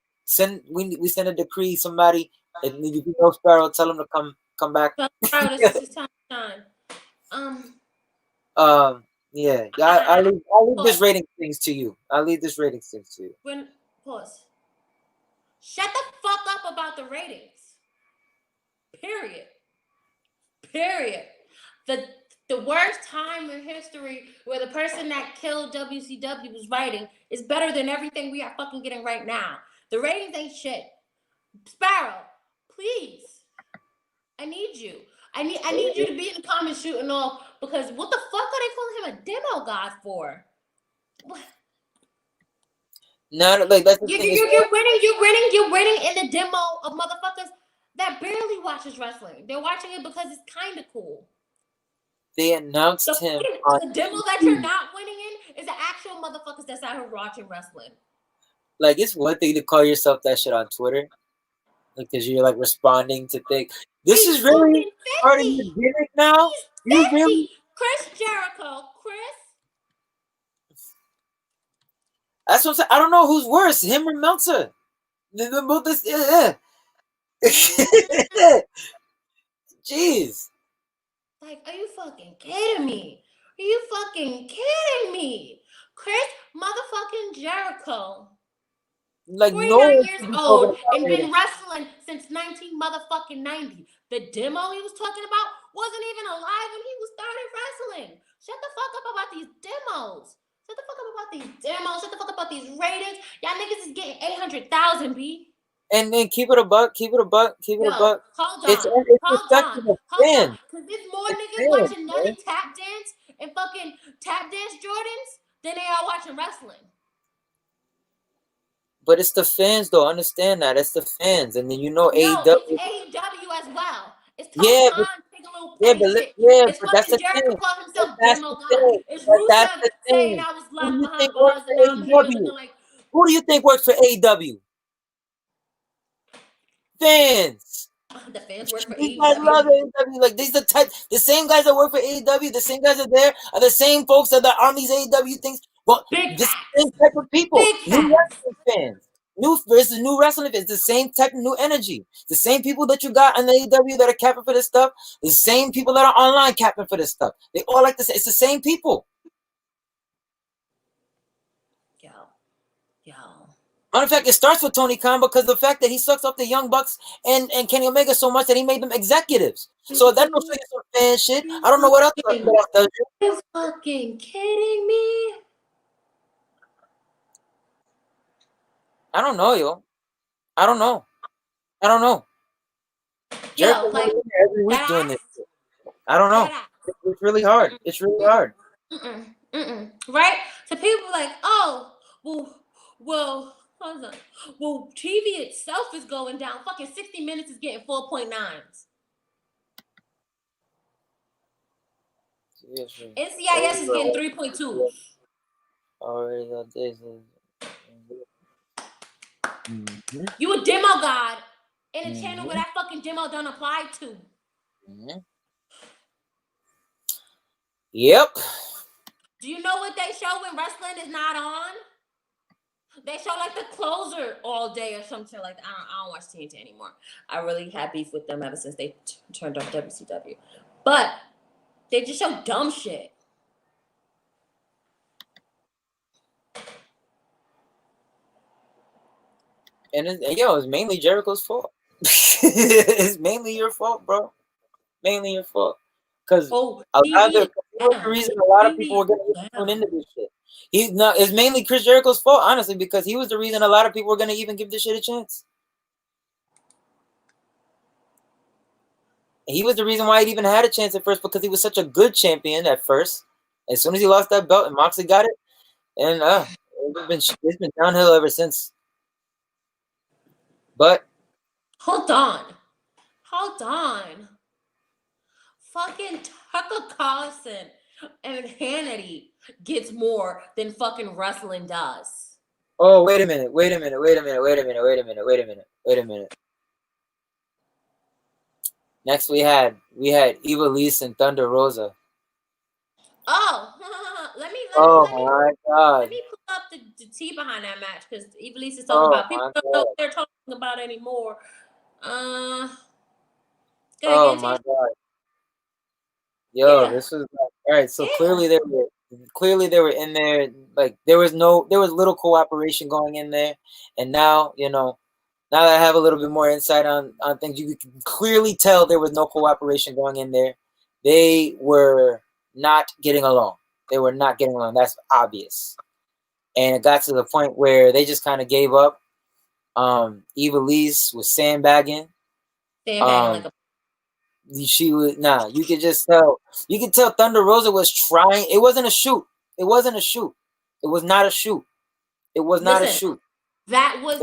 we send a decree. Somebody, if you know Sparrow, tell him to come back. Sparrow, this is time. Yeah. I'll leave this rating things to you. Pause. Shut the fuck up about the ratings. Period. The worst time in history where the person that killed WCW was writing is better than everything we are fucking getting right now. The ratings ain't shit. Sparrow, please. I need you. I need you to be in the comments shooting off, because what the fuck are they calling him a demo god for? What? No, like that's the thing. You're winning in the demo of motherfuckers that barely watches wrestling. They're watching it because it's kind of cool. They announced him the demo that you're not winning in is the actual motherfuckers that's out here watching wrestling. Like, it's one thing to call yourself that shit on Twitter, like, because you're like responding to things. This is really part of your gimmick now. You really, Chris Jericho, That's what I'm saying. I don't know who's worse, him or Meltzer. They're both this. Jeez. Like, are you fucking kidding me? Chris motherfucking Jericho. Like 49 years old and been wrestling since 1990. The demo he was talking about wasn't even alive when he was started wrestling. Shut the fuck up about these demos. Shut the fuck up about these ratings. Y'all niggas is getting 800,000, B. And then keep it a buck. Hold on. Because there's more niggas watching Nelly tap dance and fucking tap dance Jordans than they are watching wrestling. But it's the fans, though. Understand that. It's the fans. And then AEW. It's AEW as well. It's Tony Khan taking a little petty shit. It's fucking Jericho calling himself demo god. It's Rusev saying I was locked behind bars and now I'm here looking like... Who do you think works for AEW? Fans. The fans work for AEW. Guys love AEW. Like, these the same guys that work for AEW, the same guys that are there, are the same folks that are on these AEW things. Well, the same type of people. New wrestling fans. New wrestling fans. The same type of new energy. The same people that you got on the AEW that are capping for this stuff. The same people that are online capping for this stuff. They all like to say it's the same people. Matter of fact, it starts with Tony Khan because the fact that he sucks up the Young Bucks and Kenny Omega so much that he made them executives. So that don't show you some fan shit. I don't know what else does you. Are you fucking kidding me? I don't know, yo. I don't know. Yo, like every week doing this. I don't know. It's really hard. Right? So people are like, oh, hold on. Well, TV itself is going down. Fucking 60 Minutes is getting 4.9s. NCIS is getting 3.2s. Already got this. You a demo god in a channel where that fucking demo don't apply to. Yep. Do you know what they show when wrestling is not on? They show like the closer all day or something like that. I don't watch TNT anymore. I really had beef with them ever since they turned off WCW. But they just show dumb shit. And it's mainly Jericho's fault. It's mainly your fault, bro. Mainly your fault. Because the reason a lot of people were going to tune into this shit. It's mainly Chris Jericho's fault, honestly, because he was the reason a lot of people were going to even give this shit a chance. He was the reason why it even had a chance at first, because he was such a good champion at first. As soon as he lost that belt and Moxley got it, and it's been downhill ever since. But hold on. Fucking Tucker Carlson and Hannity gets more than fucking wrestling does. Oh, wait a minute. Next we had Eva Lise and Thunder Rosa. Oh, let me my God. Let me pull up the tea behind that match, because Eva Lise is talking about people don't know what they're talking about anymore. Oh my God. Yo, this was all right. So clearly they were in there. Like there was little cooperation going in there, and now now that I have a little bit more insight on things, you can clearly tell there was no cooperation going in there. They were not getting along. That's obvious. And it got to the point where they just kind of gave up. Eva Lise was sandbagging. Like she was you could just tell. You could tell Thunder Rosa was trying. It wasn't a shoot. It was not a shoot. That was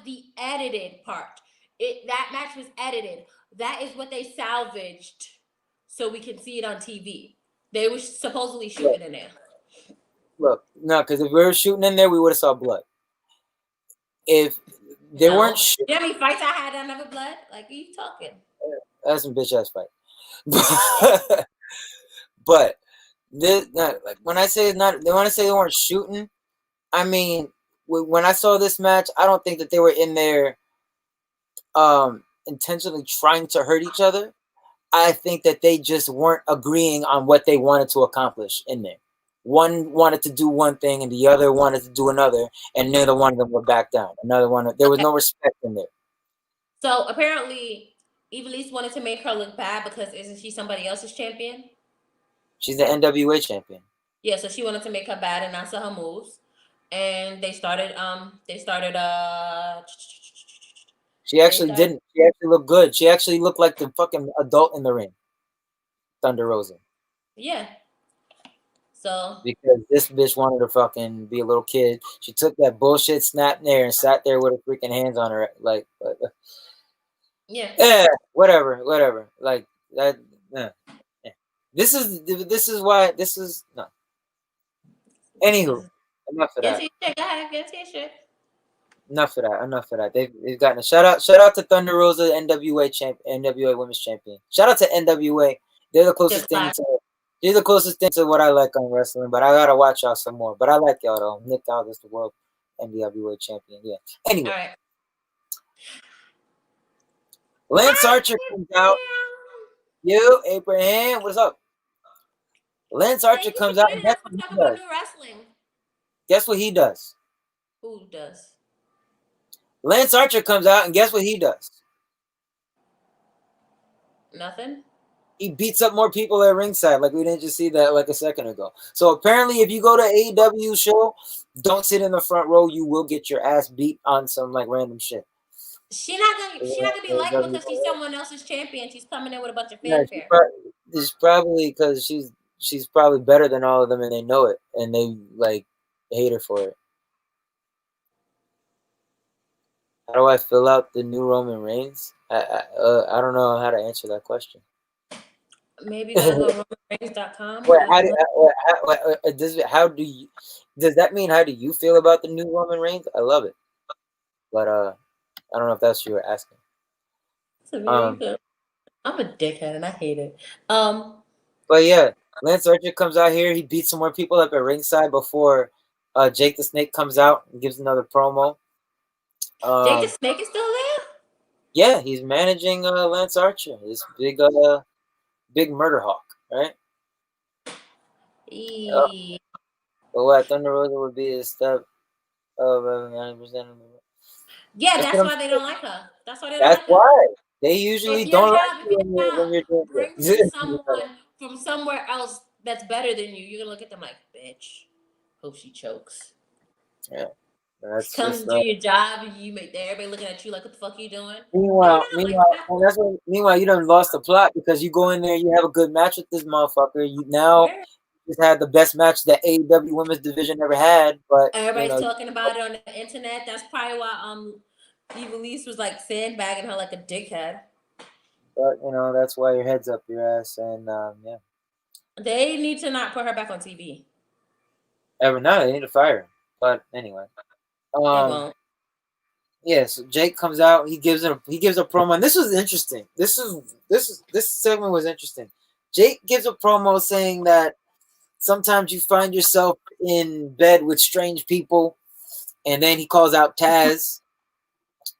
the edited part. That match was edited. That is what they salvaged so we can see it on TV. They were supposedly shooting in there. Look, no, because if we were shooting in there, we would have saw blood. If they weren't shooting, you know how many fights I had that never blood? Like, are you talking? That's some bitch ass fight. But this, like when I say they weren't shooting, I mean when I saw this match, I don't think that they were in there intentionally trying to hurt each other. I think that they just weren't agreeing on what they wanted to accomplish in there. One wanted to do one thing and the other wanted to do another, and neither one of them would back down. There was no respect in there. So apparently, Eva Lise wanted to make her look bad because isn't she somebody else's champion? She's the NWA champion. Yeah, so she wanted to make her bad and not sell her moves. And they started She actually didn't. She actually looked good. She actually looked like the fucking adult in the ring. Thunder Rosa. Yeah. So because this bitch wanted to fucking be a little kid. She took that bullshit snap there and sat there with her freaking hands on her yeah, whatever. Like that. This is why no. Anywho, enough of that. Enough of that. They've gotten a shout out to Thunder Rosa, NWA Women's Champion. Shout out to NWA. They're the closest thing to what I like on wrestling, but I gotta watch y'all some more. But I like y'all though. Nick Aldis, the world NWA champion. Yeah. Anyway. All right. Lance Archer comes out. You, Abraham, what's up? Lance Archer comes out and guess what he does? Who does? Lance Archer comes out and guess what he does? Nothing. He beats up more people at ringside. Like we didn't just see that like a second ago. So apparently, if you go to AEW show, don't sit in the front row. You will get your ass beat on some like random shit. She's not gonna be likable because she's someone else's champion. She's coming in with a bunch of fanfare. It's probably because she's she's probably better than all of them, and they know it, and they like hate her for it. How do I fill out the new Roman Reigns? I don't know how to answer that question. Maybe you gotta go RomanReigns.com. Wait, how do how do you does that mean how do you feel about the new Roman Reigns? I love it, but I don't know if that's what you were asking. It's a very Um, good. I'm a dickhead and I hate it. but yeah, Lance Archer comes out here. He beats some more people up at ringside before Jake the Snake comes out and gives another promo. Jake the Um, Snake is still there? yeah, he's managing Lance Archer, this big murder hawk, right? E- But what Thunder Rosa would be a step of 90%. yeah, That's what that's I'm why they saying. don't like her. That's why they don't That's like her. why they usually don't like If you your when job you're doing brings in good. someone from somewhere else that's better than you, you're gonna look at them like, bitch. Hope she chokes. Yeah, She that's comes just and do your job and you make everybody looking at you like, what the fuck are you doing? No, it doesn't like that. And that's what, meanwhile, you done lost the plot because you go in there, you have a good match with this motherfucker. You now Yeah. just had the best match that AEW Women's Division ever had, but Everybody's talking about it on the internet. That's probably why Eva Lise was like sandbagging her like a dickhead. that's why your head's up your ass, and yeah, They need to not put her back on TV. every now they need to fire her. But anyway, They um, won't. yeah. So Jake comes out, he gives a promo, and this was interesting. This segment was interesting. Jake gives a promo saying that sometimes you find yourself in bed with strange people, and then he calls out Taz,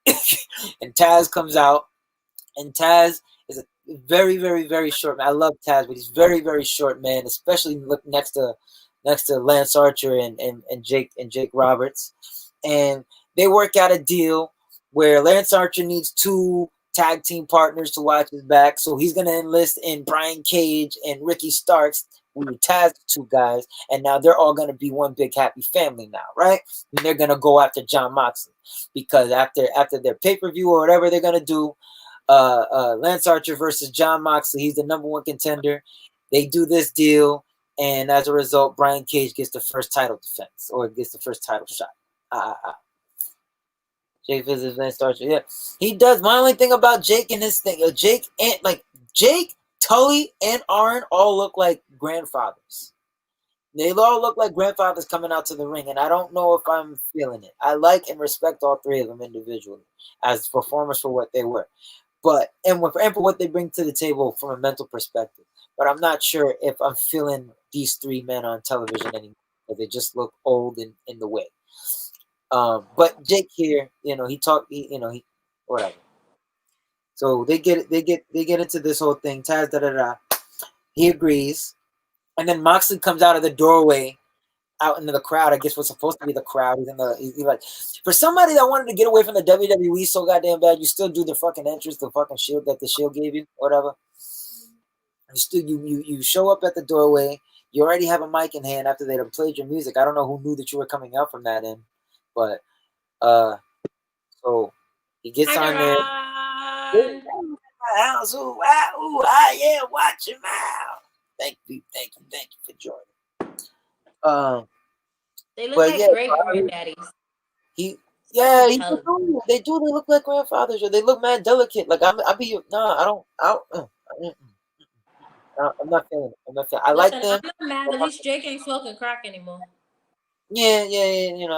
and Taz comes out, and Taz is a very, very, very short man. I love Taz, but he's very, very short man, especially look next to Lance Archer and Jake Roberts, and they work out a deal where Lance Archer needs two tag team partners to watch his back, so he's gonna enlist in Brian Cage and Ricky Starks. We were Taz, two guys, and now they're all gonna be one big happy family now, right? And they're gonna go after John Moxley because after their pay per view or whatever they're gonna do, Lance Archer versus John Moxley. He's the number one contender. They do this deal, and as a result, Brian Cage gets the first title defense or gets the first title shot. Jake visits Lance Archer. Yeah, he does. My only thing about Jake and this thing, Jake, Tully, and Arn all look like grandfathers. They all look like grandfathers coming out to the ring, and I don't know if I'm feeling it. I like and respect all three of them individually as performers for what they were. But and for what they bring to the table from a mental perspective. But I'm not sure if I'm feeling these three men on television anymore. They just look old in the way. But Jake here, he whatever. So they get into this whole thing. Taz da da da. He agrees, and then Moxley comes out of the doorway out into the crowd. I guess what's supposed to be the crowd. He's like, for somebody that wanted to get away from the WWE so goddamn bad, you still do the fucking entrance, the fucking shield that the shield gave you, whatever. You show up at the doorway. You already have a mic in hand after they'd have played your music. I don't know who knew that you were coming out from that end, but so he gets on there. House, yeah, watch your mouth. Thank you for joining. They look But like yeah, great granddaddies. he yeah, They do. They do. They look like grandfathers, or they look mad delicate. Like I be no, I don't. I'm not feeling it. I'm not feeling. I like Listen, them. I'm not mad. At least Jake ain't smoking crack anymore. Yeah.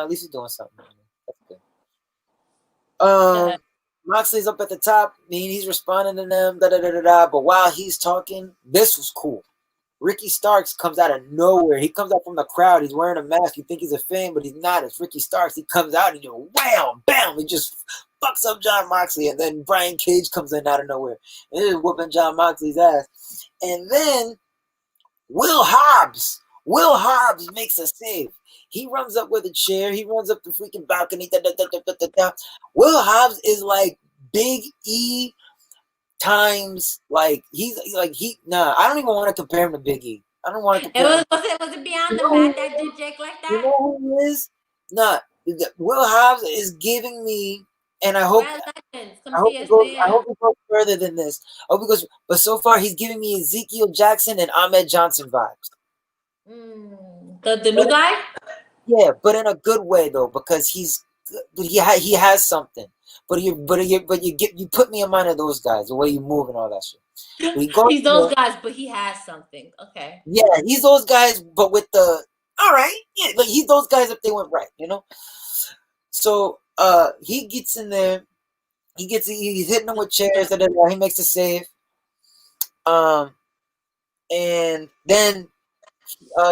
At least he's doing something. That's good. Go ahead. Moxley's up at the top. He's responding to them. Da da da da da. But while he's talking, this was cool. Ricky Starks comes out of nowhere. He comes out from the crowd. He's wearing a mask. You think he's a fan, but he's not. It's Ricky Starks. He comes out and wham, bam. He just fucks up John Moxley. And then Brian Cage comes in out of nowhere. And he's whooping John Moxley's ass. And then Will Hobbs makes a save. He runs up with a chair. He runs up the freaking balcony. Da, da, da, da, da, da. Will Hobbs is like Big E times he's like I don't even want to compare him to Big E. I don't want to compare him. Was it Beyond the Mat that did Jake like that? You know who he is? Nah, Will Hobbs is giving me And I We're hope at Legends. Come I see hope us it goes. I there. hope it goes further than this. Oh, because but so far he's giving me Ezekiel Jackson and Ahmed Johnson vibes. The new guy. Yeah, but in a good way though, because he has something. But you put me in mind of those guys, the way you move and all that shit. But he goes He's those there, guys, but he has something. Okay. yeah, he's those guys, but with the all right, yeah, like he's those guys if they went right, you know. So he gets in there, he's hitting them with chairs, he makes the save, um, and then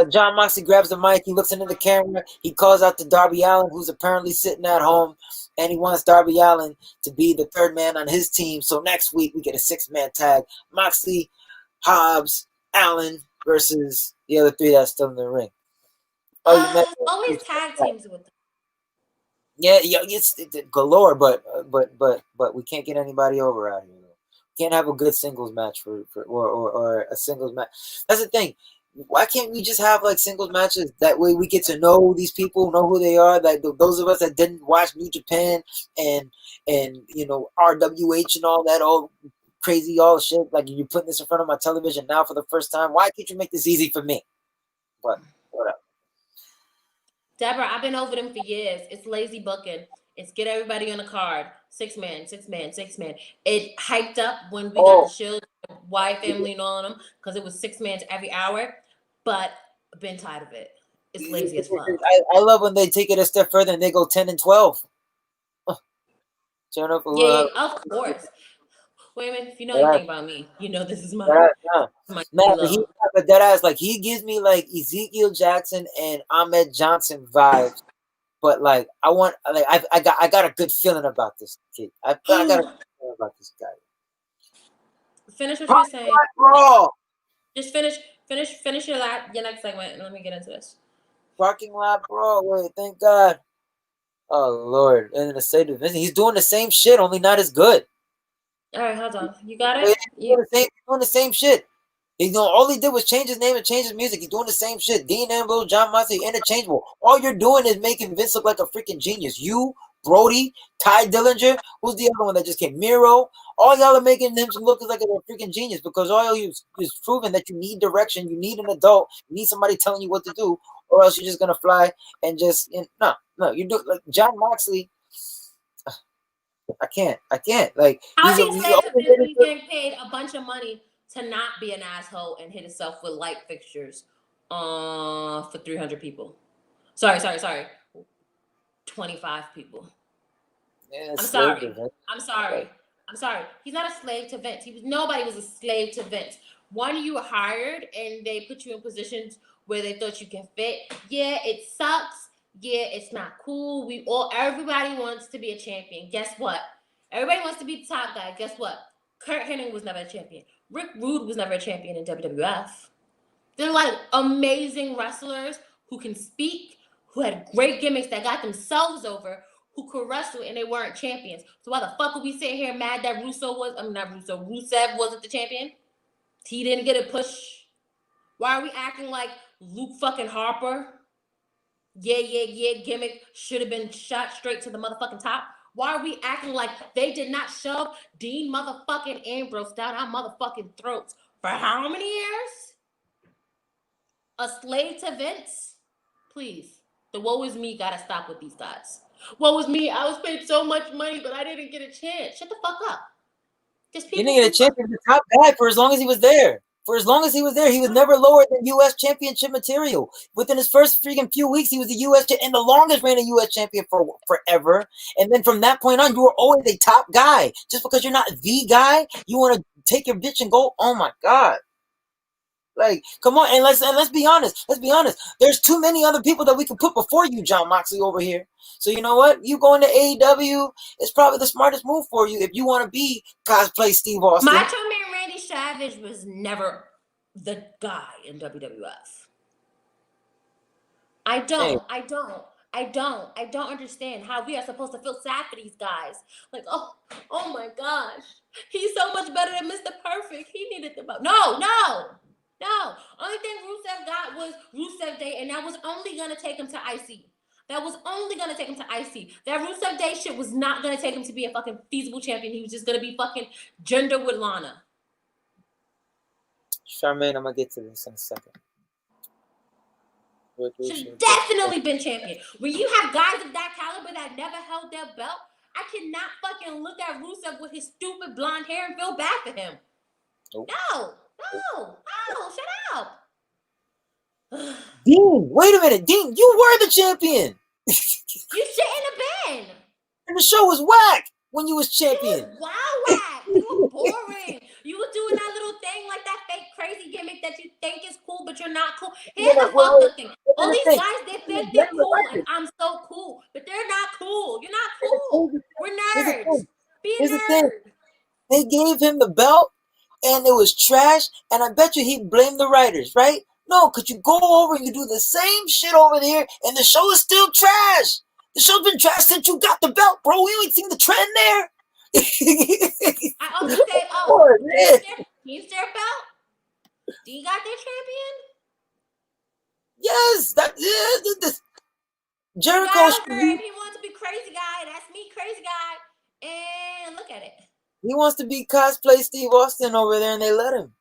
John Moxley grabs the mic. He looks into the camera. He calls out to Darby Allin, who's apparently sitting at home, and he wants Darby Allin to be the third man on his team. So next week we get a 6-man tag: Moxley, Hobbs, Allin versus the other 3 that's still in the ring. Oh, you met? Always tag teams with them. Yeah, yeah, it's galore, but we can't get anybody over out here. Can't have a good singles match or a singles match. That's the thing. Why can't we just have like singles matches? That way we get to know these people, know who they are. Like those of us that didn't watch New Japan and RWH and all that, all crazy, all shit. Like you're putting this in front of my television now for the first time. Why can't you make this easy for me? But whatever. Deborah, I've been over them for years. It's lazy booking. It's get everybody on the card. 6-man, 6-man, 6-man. It hyped up when we got the Oh, Shield, Wyatt family, and all of them because it was 6-man every hour. But I've been tired of it. It's lazy as fuck. I love when they take it a step further and they go 10-12. Turn up a Yeah, little. yeah, of course. Wait a minute. If you know That, anything about me, you know this is my no, key no, low. but that ass like he gives me like Ezekiel Jackson and Ahmed Johnson vibes. But like I got a good feeling about this kid. I got a good feeling about this guy. Finish what you were Parking saying. lot brawl. Just finish your next segment, and let me get into this. Parking lot brawl. Wait, thank God. Oh Lord. And in the state division, he's doing the same shit, only not as good. All right, hold on. You got He's it. You doing the same shit. All he did was change his name and change his music. He's doing the same shit. Dean Ambrose, John Moxley, interchangeable. All you're doing is making Vince look like a freaking genius. You, Brody, Ty Dillinger, who's the other one that just came? Miro. All y'all are making him look like a freaking genius because all you is proving that you need direction. You need an adult. You need somebody telling you what to do, or else you're just gonna fly and just no. You do like John Moxley. I can't. Like How he's is a he a he's slave to always Vince when he's getting paid a bunch of money to not be an asshole and hit himself with light fixtures for 300 people? Sorry. 25 people. I'm slave to sorry. Vince. I'm sorry. I'm sorry. He's not a slave to Vince. Nobody was a slave to Vince. One, you were hired and they put you in positions where they thought you can fit. Yeah, it sucks. Yeah, it's not cool. Everybody wants to be a champion. Guess what? Everybody wants to be the top guy. Guess what? Kurt Hennig was never a champion. Rick Rude was never a champion in WWF. There are a lot of amazing wrestlers who can speak, who had great gimmicks that got themselves over, who could wrestle and they weren't champions. So why the fuck would we sit here mad that Rusev wasn't the champion? He didn't get a push. Why are we acting like Luke fucking Harper? Yeah, gimmick should have been shot straight to the motherfucking top. Why are we acting like they did not shove Dean motherfucking Ambrose down our motherfucking throats for how many years? A slave to Vince? Please. The woe is me gotta stop with these guys. Woe is me, I was paid so much money, but I didn't get a chance. Shut the fuck up. Just He people didn't get a who champion, the top guy for as long as he was there. For as long as he was there, he was never lower than U.S. championship material. Within his first freaking few weeks, he was the U.S. and the longest reigning U.S. champion for forever. And then from that point on, you were always a top guy. Just because you're not the guy, you want to take your bitch and go, oh my God. Like, come on, and let's be honest. Let's be honest. There's too many other people that we can put before you, John Moxley, over here. So you know what? You going to AEW is probably the smartest move for you if you want to be cosplay Steve Austin. Macho Man Randy Savage was never the guy in WWF. I don't understand how we are supposed to feel sad for these guys. Like, oh my gosh, he's so much better than Mr. Perfect. He needed the belt. No. Only thing Rusev got was Rusev Day, and that was only gonna take him to IC. that was only gonna take him to IC. That Rusev Day shit was not gonna take him to be a fucking feasible champion. He was just gonna be fucking gender with Lana. Charmaine, I'm gonna get to this in a second. Should definitely been champion. When you have guys of that caliber that never held their belt, I cannot fucking look at Rusev with his stupid blonde hair and feel bad for him. Nope. No, shut up. Dean, wait a minute, Dean, you were the champion. You shouldn't have been. And the show was whack when you was champion. You was whack. You were boring. You were doing that little thing like that fake crazy gimmick that you think is cool, but you're not cool. Here's the fucked up thing. All these guys, they think they're cool and I'm so cool, but they're not cool. You're not cool. We're nerds. Be a nerd. They gave him the belt and it was trash, and I bet you he blamed the writers, right? No, could you go over and you do the same shit over there and the show is still trash? The show's been trash since you got the belt, bro. We ain't seen the trend there. I also say, oh, he's their belt? Do you got their champion? Yes, Jericho. He wants to be crazy guy. That's me, crazy guy. And look at it. He wants to be cosplay Steve Austin over there, and they let him.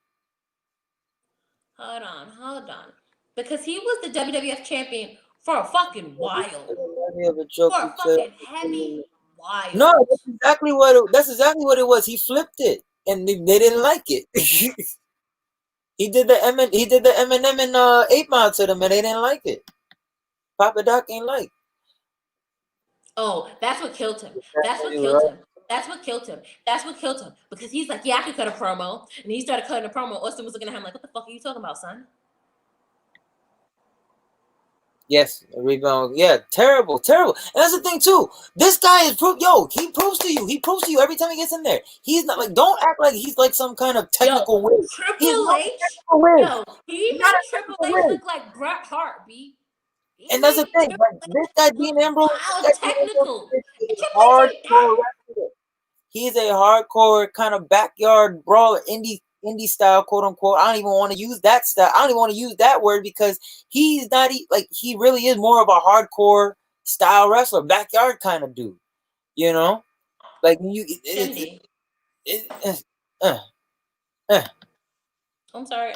Hold on. Because he was the WWF champion for a fucking while. For a fucking heavy while. No, that's exactly what it was. He flipped it, and they didn't like it. He did the Eminem and 8 Mile to them, and they didn't like it. Papa Doc ain't like. Oh, that's what killed him. That's what killed him. Because he's like, yeah, I could cut a promo. And he started cutting a promo. Austin was looking at him like, what the fuck are you talking about, son? Yes, a rebound. Yeah, terrible. And that's the thing too. This guy is he proves to you every time he gets in there. He's not like, don't act like he's like some kind of technical win. Triple H. He made Triple H look like Bret Hart, B. And that's the thing. Like, this guy Dean Ambrose, technical. He's a hardcore kind of backyard brawler, indie style, quote unquote. I don't even want to use that style. I don't even want to use that word because he's not like, he really is more of a hardcore style wrestler, backyard kind of dude. You know, like you. I'm sorry.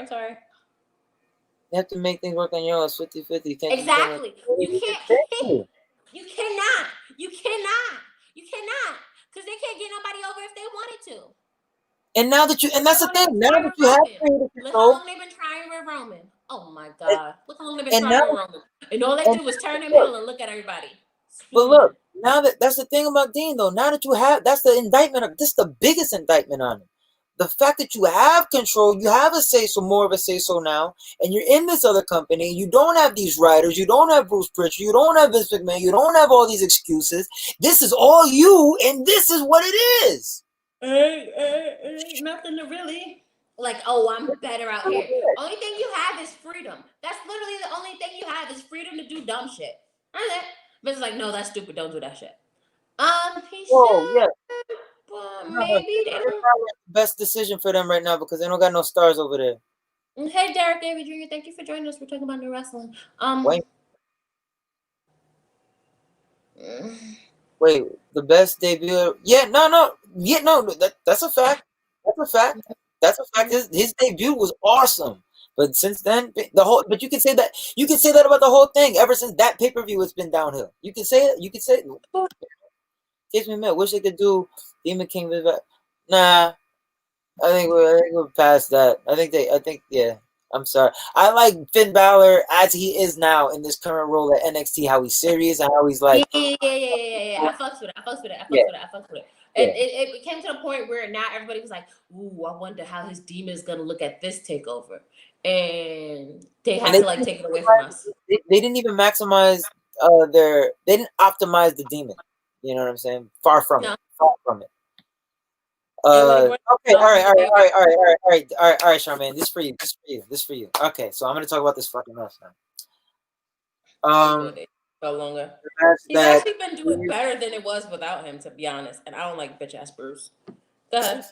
You have to make things work on your own. 50-50. Exactly. You cannot. Because they can't get nobody over if they wanted to. And now that that's the thing. Now that you have creative control. Look how long they've been trying with Roman. Oh my God. Look how long they've been trying with Roman. And all they did was turn him heel and look at everybody. But look, now that's the thing about Dean though. Now that you have, that's the indictment this is the biggest indictment on him. The fact that you have control, you have more of a say-so now, and you're in this other company, you don't have these writers, you don't have Bruce Pritchard, you don't have Vince McMahon, you don't have all these excuses. This is all you, and this is what it is. Nothing to really like, oh, I'm better out here. Only thing you have is freedom. That's literally the only thing you have is freedom to do dumb shit. That's it. Vince is like, no, that's stupid. Don't do that shit. He should. Yeah. Maybe they don't. Best decision for them right now because they don't got no stars over there. Hey, Derek David Jr., thank you for joining us. We're talking about new wrestling. Wait, the best debut? Yeah, no. That's a fact. That's a fact. His debut was awesome. But since then, but you can say that about the whole thing. Ever since that pay-per-view, it's been downhill. You can say it. Takes me a minute. Wish they could do Demon King. Nah, I think we're past that. I think yeah. I'm sorry. I like Finn Balor as he is now in this current role at NXT. How he's serious and how he's like. Yeah. I fucks with it. And it came to the point where now everybody was like, "Ooh, I wonder how his demon is gonna look at this takeover," and they had to like take it away from us. They didn't even maximize they didn't optimize the demon. You know what I'm saying? Far from it. Okay, all right, Charmaine. This for you. Okay, so I'm gonna talk about this fucking mess now. Go longer. He's actually been doing better than it was without him, to be honest. And I don't like bitch ass Bruce. Go ahead.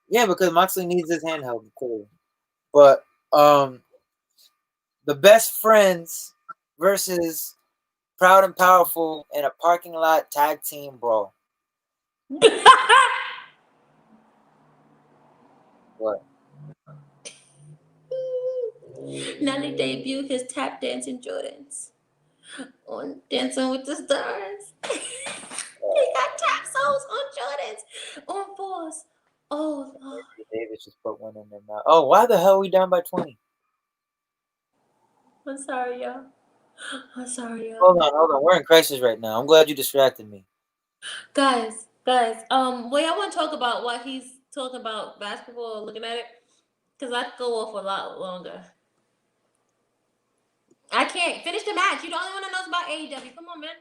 Yeah, because Moxley needs his handheld, clearly. But the best friends versus Proud and Powerful in a parking lot tag team brawl. What? Nelly debuted his tap dancing Jordans on Dancing with the Stars. He got tap soles on Jordans on fours. Oh, Lord. Davis just put one in their mouth. Oh, why the hell are we down by 20? I'm sorry, y'all. I'm sorry, y'all. Hold on. We're in crisis right now. I'm glad you distracted me. Guys, well, I want to talk about what he's talking about basketball, looking at it, because I could go off a lot longer. I can't finish the match. You the only one that knows about AEW. Come on, man.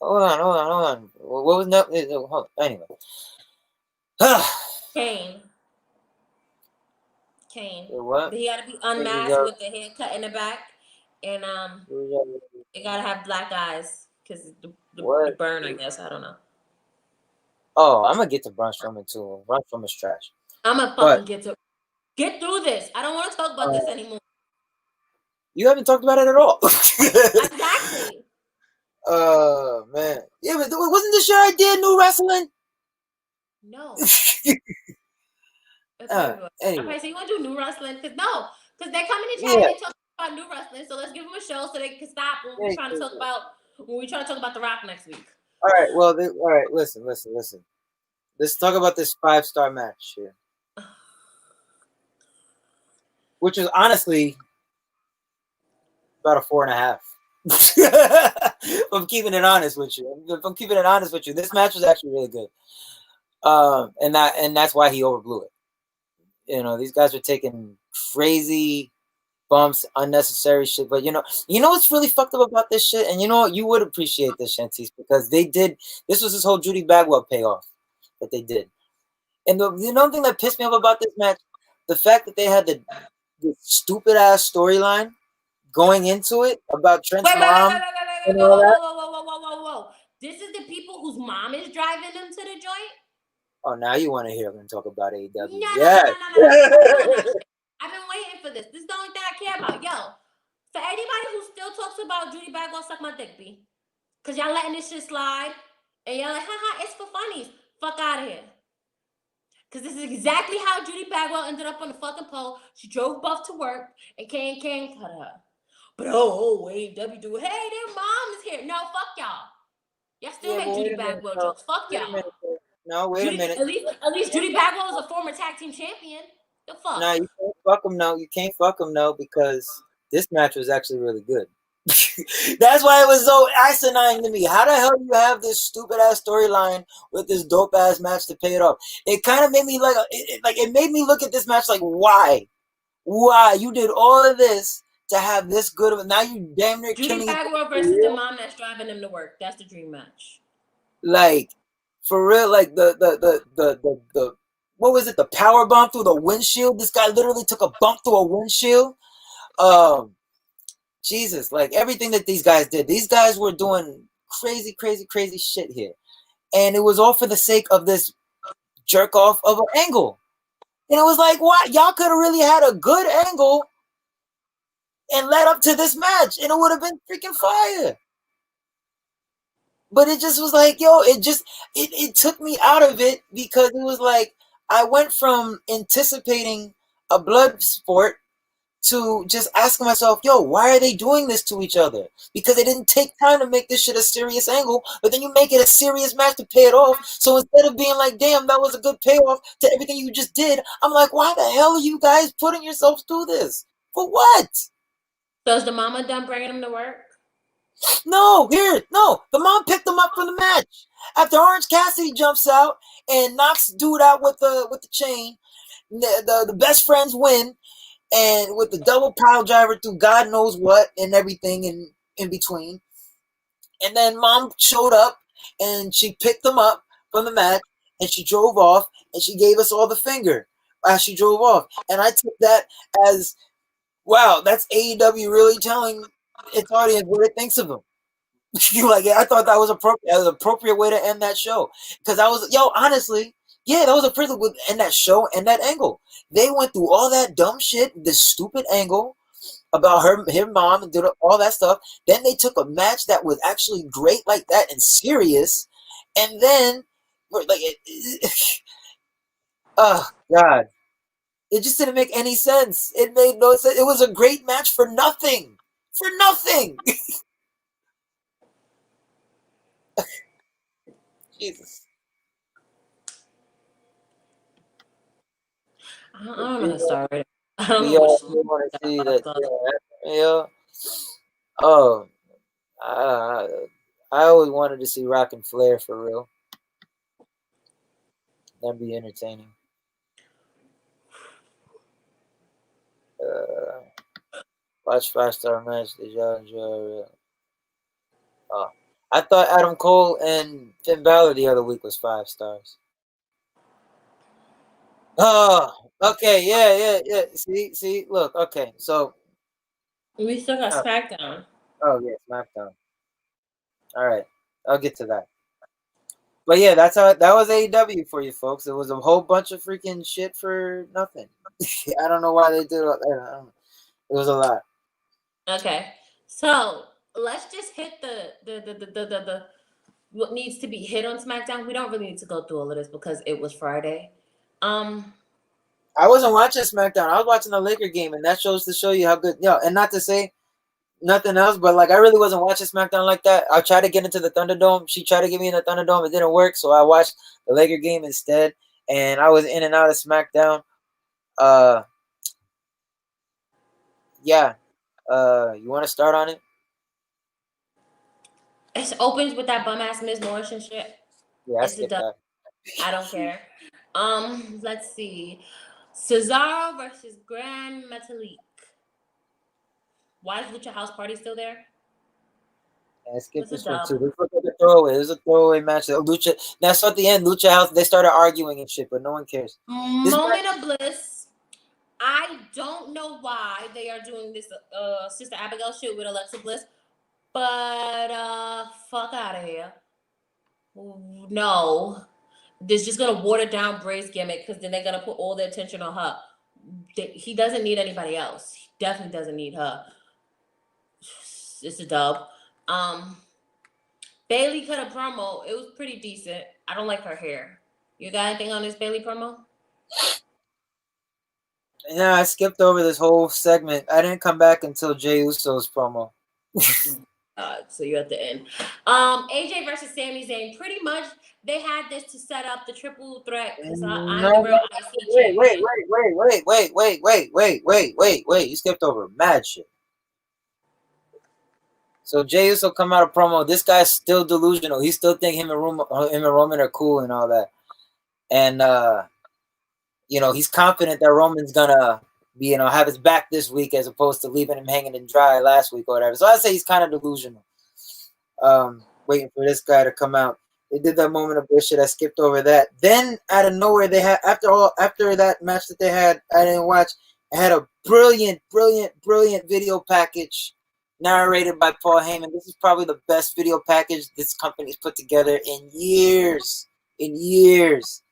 Hold on. What was that? Anyway. Kane. What? He got to be unmasked with the haircut in the back, and it got to have black eyes because the burn. I guess I don't know. Oh, I'm gonna get to Braun Strowman too. Braun Strowman's trash. I'm gonna fucking get through this. I don't want to talk about this anymore. You haven't talked about it at all. Exactly. Man. Yeah, but wasn't this your idea, new wrestling? No. Anyway. Okay, so you want to do new wrestling? Because they're coming to chat and they talk about new wrestling. So let's give them a show so they can stop when we're trying to talk about The Rock next week. All right. Well, all right. Listen. Let's talk about this 5-star match here, which is honestly about a 4.5. If I'm keeping it honest with you, this match was actually really good. And that's why he overblew it. You know, these guys were taking crazy bumps, unnecessary shit. But you know what's really fucked up about this shit? And you know what? You would appreciate this, Shantice, because this was this whole Judy Bagwell payoff that they did. And the only thing that pissed me off about this match, the fact that they had the stupid ass storyline going into it about Trent's mom. Whoa. This is the people whose mom is driving them to the joint? Oh, now you want to hear them talk about AEW. No. I've been waiting for this. This is the only thing I care about. Yo, for anybody who still talks about Judy Bagwell, suck my dick, B. Because y'all letting this shit slide. And y'all like, haha, it's for funnies. Fuck out of here. Because this is exactly how Judy Bagwell ended up on the fucking pole. She drove Buff to work and Kane cut her. But AEW do it. Hey, their mom is here. No, fuck y'all. Y'all still make Judy Bagwell jokes. Fuck y'all. No, wait a minute. At least Judy Bagwell is a former tag team champion. The fuck? No, you can't fuck them. No, you can't fuck them. No, because this match was actually really good. That's why it was so asinine to me. How the hell do you have this stupid ass storyline with this dope ass match to pay it off? It kind of made me it made me look at this match like, why you did all of this to have this good of it? Now you damn near Judy Bagwell versus the mom that's driving them to work. That's the dream match. Like, for real, like the what was it? The power bomb through the windshield. This guy literally took a bump through a windshield. Jesus, like everything that these guys did. These guys were doing crazy shit here, and it was all for the sake of this jerk off of an angle. And it was like, what? Y'all could have really had a good angle and led up to this match, and it would have been freaking fire. But it just was like, yo, it took me out of it because it was like I went from anticipating a blood sport to just asking myself, yo, why are they doing this to each other? Because they didn't take time to make this shit a serious angle, but then you make it a serious match to pay it off. So instead of being like, damn, that was a good payoff to everything you just did, I'm like, why the hell are you guys putting yourselves through this? For what? So is the mama done bringing him to work? No, the mom picked him up from the match. After Orange Cassidy jumps out and knocks dude out with the chain, the best friends win. And with the double pile driver through God knows what and everything in between. And then mom showed up and she picked them up from the match and she drove off and she gave us all the finger as she drove off. And I took that as, wow, that's AEW really telling its audience what it thinks of them. Like, I thought that was appropriate. An appropriate way to end that show. Because honestly, yeah, that was a privilege to end that show and that angle. They went through all that dumb shit, this stupid angle, about her mom and did all that stuff. Then they took a match that was actually great like that and serious, and then like, oh God, it just didn't make any sense. It made no sense. It was a great match for nothing. For nothing. Jesus. I don't know how to start it. I don't We know all which want to see that. stuff. Yeah. Oh, I, I always wanted to see Rock and Flair for real. That'd be entertaining. Uh, watch 5-star match. Did y'all enjoy? Oh, I thought Adam Cole and Finn Balor the other week was 5 stars. Oh, okay, yeah. See, look, okay, so We still got oh, SmackDown. oh yeah, SmackDown. All right, I'll get to that. But yeah, that was AEW for you folks. It was a whole bunch of freaking shit for nothing. I don't know why they did it. It was a lot. Okay, so let's just hit the what needs to be hit on SmackDown. We don't really need to go through all of this because it was Friday. Um, I wasn't watching SmackDown. I was watching the Laker game, and that shows to show you how good. And not to say nothing else, but like I really wasn't watching SmackDown like that. I tried to get into the Thunderdome. She tried to get me in the Thunderdome. It didn't work, so I watched the Laker game instead. And I was in and out of SmackDown. Uh, yeah. You want to start on it? it opens with that bum ass Miz Morrison shit. Yeah, I It's a skipped dub. that. I don't care. Let's see. Cesaro versus Grand Metalik. Why is Lucha House Party still there? I skipped It's a this one dub. too. This was like a throwaway. It was a throwaway match. Lucha. Now, so at the end, Lucha House they started arguing and shit, but no one cares. This Moment match, of bliss. I don't know why they are doing this Sister Abigail shit with Alexa Bliss, but fuck out of here. No. This just gonna water down Bray's gimmick because then they're gonna put all the attention on her. He doesn't need anybody else. He definitely doesn't need her. It's a dub. Um, Bailey cut a promo. It was pretty decent. I don't like her hair. You got anything on this Bailey promo? yeah, I skipped over this whole segment. I didn't come back until Jey Uso's promo. So you're at the end. AJ versus Sami Zayn. Pretty much they had this to set up the triple threat because No, I'm the real IC champion. wait. You skipped over mad shit. So Jey Uso come out of promo. This guy's still delusional. He still think him and Roman are cool and all that. And he's confident that Roman's gonna be, have his back this week as opposed to leaving him hanging and dry last week or whatever. So I say he's kind of delusional. Waiting for this guy to come out. They did that moment of bullshit. I skipped over that. Then out of nowhere, they had after that match that they had, I didn't watch. I had a brilliant video package narrated by Paul Heyman. This is probably the best video package this company's put together in years. In years.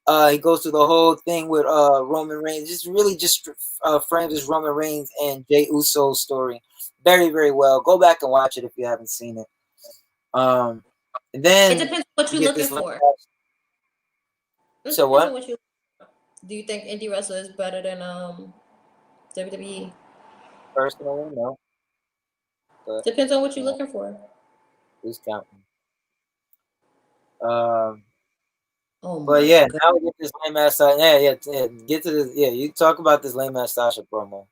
He goes through the whole thing with Roman Reigns. Just frames his Roman Reigns and Jey Uso story very, very well. Go back and watch it if you haven't seen it. And then It depends on what you you're get looking this. for. It So depends on what? what you. Do you think indie wrestler is better than WWE? Personally, no. But Depends on what you're looking for. who's counting? Oh But my yeah, god. now we get this lame ass. Yeah. Get to this. Yeah, you talk about this lame ass Sasha promo.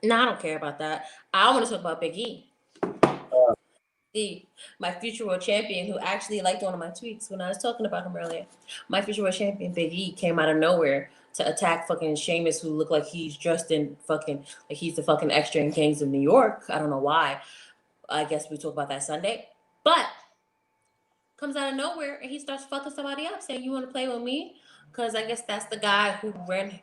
No, I don't care about that. I want to talk about Big E. Uh, My future world champion, who actually liked one of my tweets when I was talking about him earlier. My future world champion, Big E, came out of nowhere to attack fucking Sheamus, who looked like he's dressed in fucking like he's the fucking extra in Gangs of New York. I don't know why. I guess we talk about that Sunday. But comes out of nowhere and he starts fucking somebody up, saying, "You want to play with me?" Because I guess that's the guy who ran.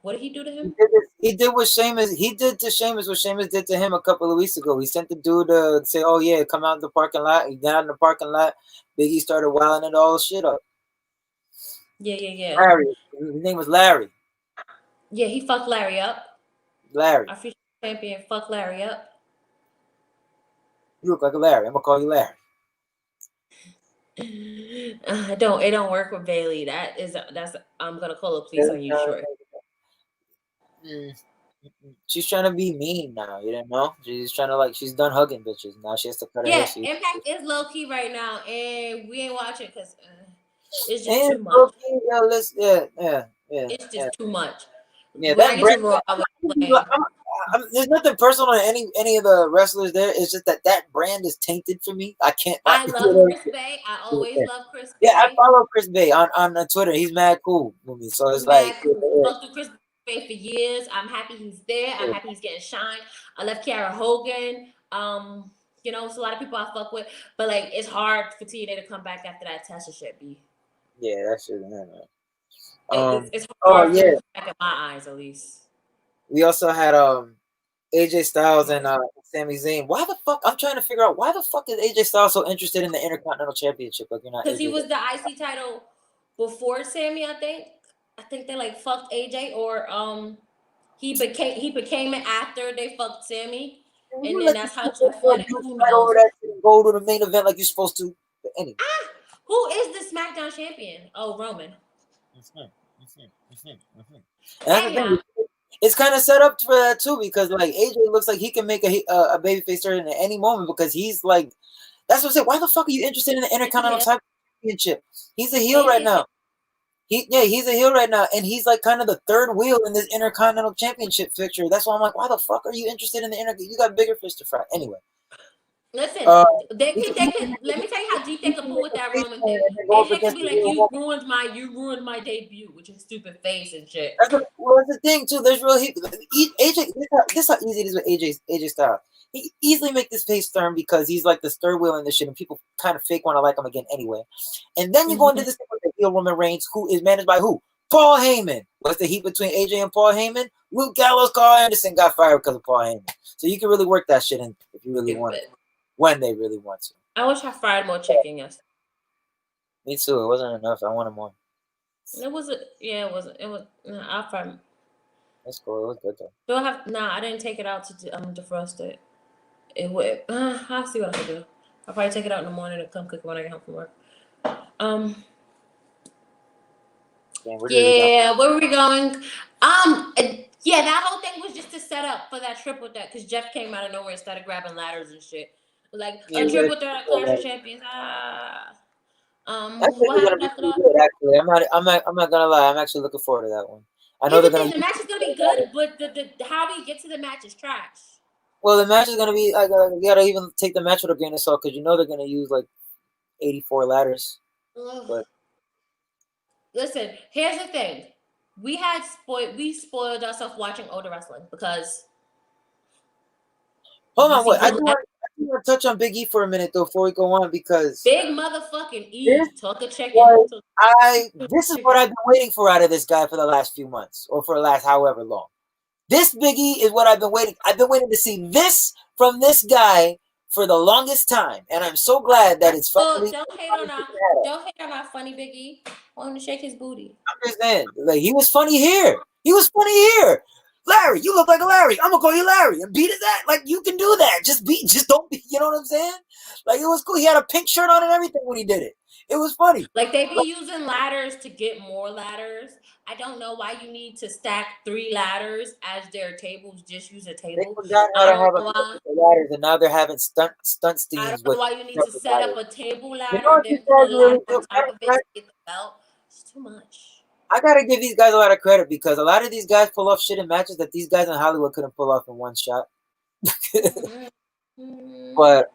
What did he do to him? he did what Sheamus. He did to Sheamus what Sheamus did to him a couple of weeks ago. He sent the dude to say, "Oh yeah, come out in the parking lot." He got in the parking lot. Biggie started wilding it all shit up. Yeah. Larry. His name was Larry. Yeah, he fucked Larry up. Larry. champion. Fuck Larry up. You look like a Larry. I'm gonna call you Larry. It don't work with Bailey. That's I'm gonna call the police on you short. She's trying to be mean now. You didn't know? She's trying to she's done hugging bitches. Now she has to cut her hair. Yeah, So Impact is low key right now, and we ain't watching because it's just and too much. It's yeah. just too much. Yeah, When I that get to brand. Raw, I was playing. There's nothing personal on any of the wrestlers there. It's just that brand is tainted for me. I can't. I love Chris Bay. I always love Chris Yeah, I Bay. follow Chris Bay on Twitter. He's mad cool with me. So it's Mad like, cool. Fucked with Chris Bay for years. I'm happy he's there. I'm happy he's getting shine. I love Kiara Hogan. It's a lot of people I fuck with, but like it's hard for TNA to come back after that Tasha shit. Yeah, that shit. It's Oh hard for them yeah. to come back in my eyes, at least. We also had AJ Styles and Sami Zayn. Why the fuck? I'm trying to figure out why the fuck is AJ Styles so interested in the Intercontinental Championship? Like you're not Because he AJ. was the IC title before Sammy, I think. I think they like fucked AJ, or he became it after they fucked Sammy, and You then let that's this how people Jeff won it. Who fight over knows? that shit and go to the main event like you're supposed to. But anyway. Who is the SmackDown champion? Oh, Roman. And that's the thing. Anyhow, It's kind of set up for that too because like AJ looks like he can make a babyface turn at any moment because he's like that's what I'm saying. Why the fuck are you interested in the Intercontinental Championship? He's a heel right now. He's a heel right now, and he's like kind of the third wheel in this Intercontinental Championship picture. That's why I'm like, why the fuck are you interested in the You got bigger fish to fry. Anyway. listen, Uh, they could. Let me tell you how deep they could pull with that Roman thing. and go up AJ could against be the like, heel. you ruined my debut with your stupid face and shit. That's the thing too. There's real AJ. This how easy it is with AJ Styles. He easily make this face turn because he's like the third wheel in this shit, and people kind of fake want to like him again anyway. And then you go into this thing with the heel Roman Reigns, who is managed by who? Paul Heyman. What's the heat between AJ and Paul Heyman? Luke Gallows, Carl Anderson got fired because of Paul Heyman. So you can really work that shit in if you really want it, when they really want to. I wish I fried more chicken yesterday. Me too. It wasn't enough. I wanted more. It wasn't. Yeah, it wasn't. It was. No, I'll fry. That's cool. It was good though. Do I have? Nah, I didn't take it out to defrost it. It would. I'll see what I can do. I'll probably take it out in the morning and come cook it when I get home from work. Yeah, where were we going? Yeah, that whole thing was just to set up for that triple threat because Jeff came out of nowhere and started grabbing ladders and shit. Like a triple threat Clash of Champions. What happened after that? Good, actually, I'm not gonna lie. I'm actually looking forward to that one. I know Here's they're the thing: gonna. the match is gonna be good, but the how we get to the match is trash. Well, the match is gonna be. You gotta even take the match with a grain of salt because you know they're gonna use like 84 ladders. But listen, here's the thing: we spoiled ourselves watching older wrestling because. hold on, wait. I do want to touch on Big E for a minute though before we go on because Big motherfucking E. Talk a check-in. This is what I've been waiting for out of this guy for the last few months or for the last however long. This Big E is what I've been waiting. I've been waiting to see this from this guy for the longest time, and I'm so glad that it's finally. Don't hate on our funny Big E. I want him to shake his booty. I'm just saying, like he was funny here. He was funny here. Larry, you look like a Larry. I'm gonna call you Larry and beat his ass. Like you can do that. Just don't be. You know what I'm saying? Like it was cool. He had a pink shirt on and everything when he did it. It was funny. Like they be using ladders to get more ladders. I don't know why you need to stack 3 ladders as their tables. Just use a table. They forgot how to have a ladders, and now they're having stunt I don't scenes know with. why you need to set up a table ladder, You know then put a ladder on top of it to get the belt. It's too much. I gotta give these guys a lot of credit because a lot of these guys pull off shit in matches that these guys in Hollywood couldn't pull off in one shot. But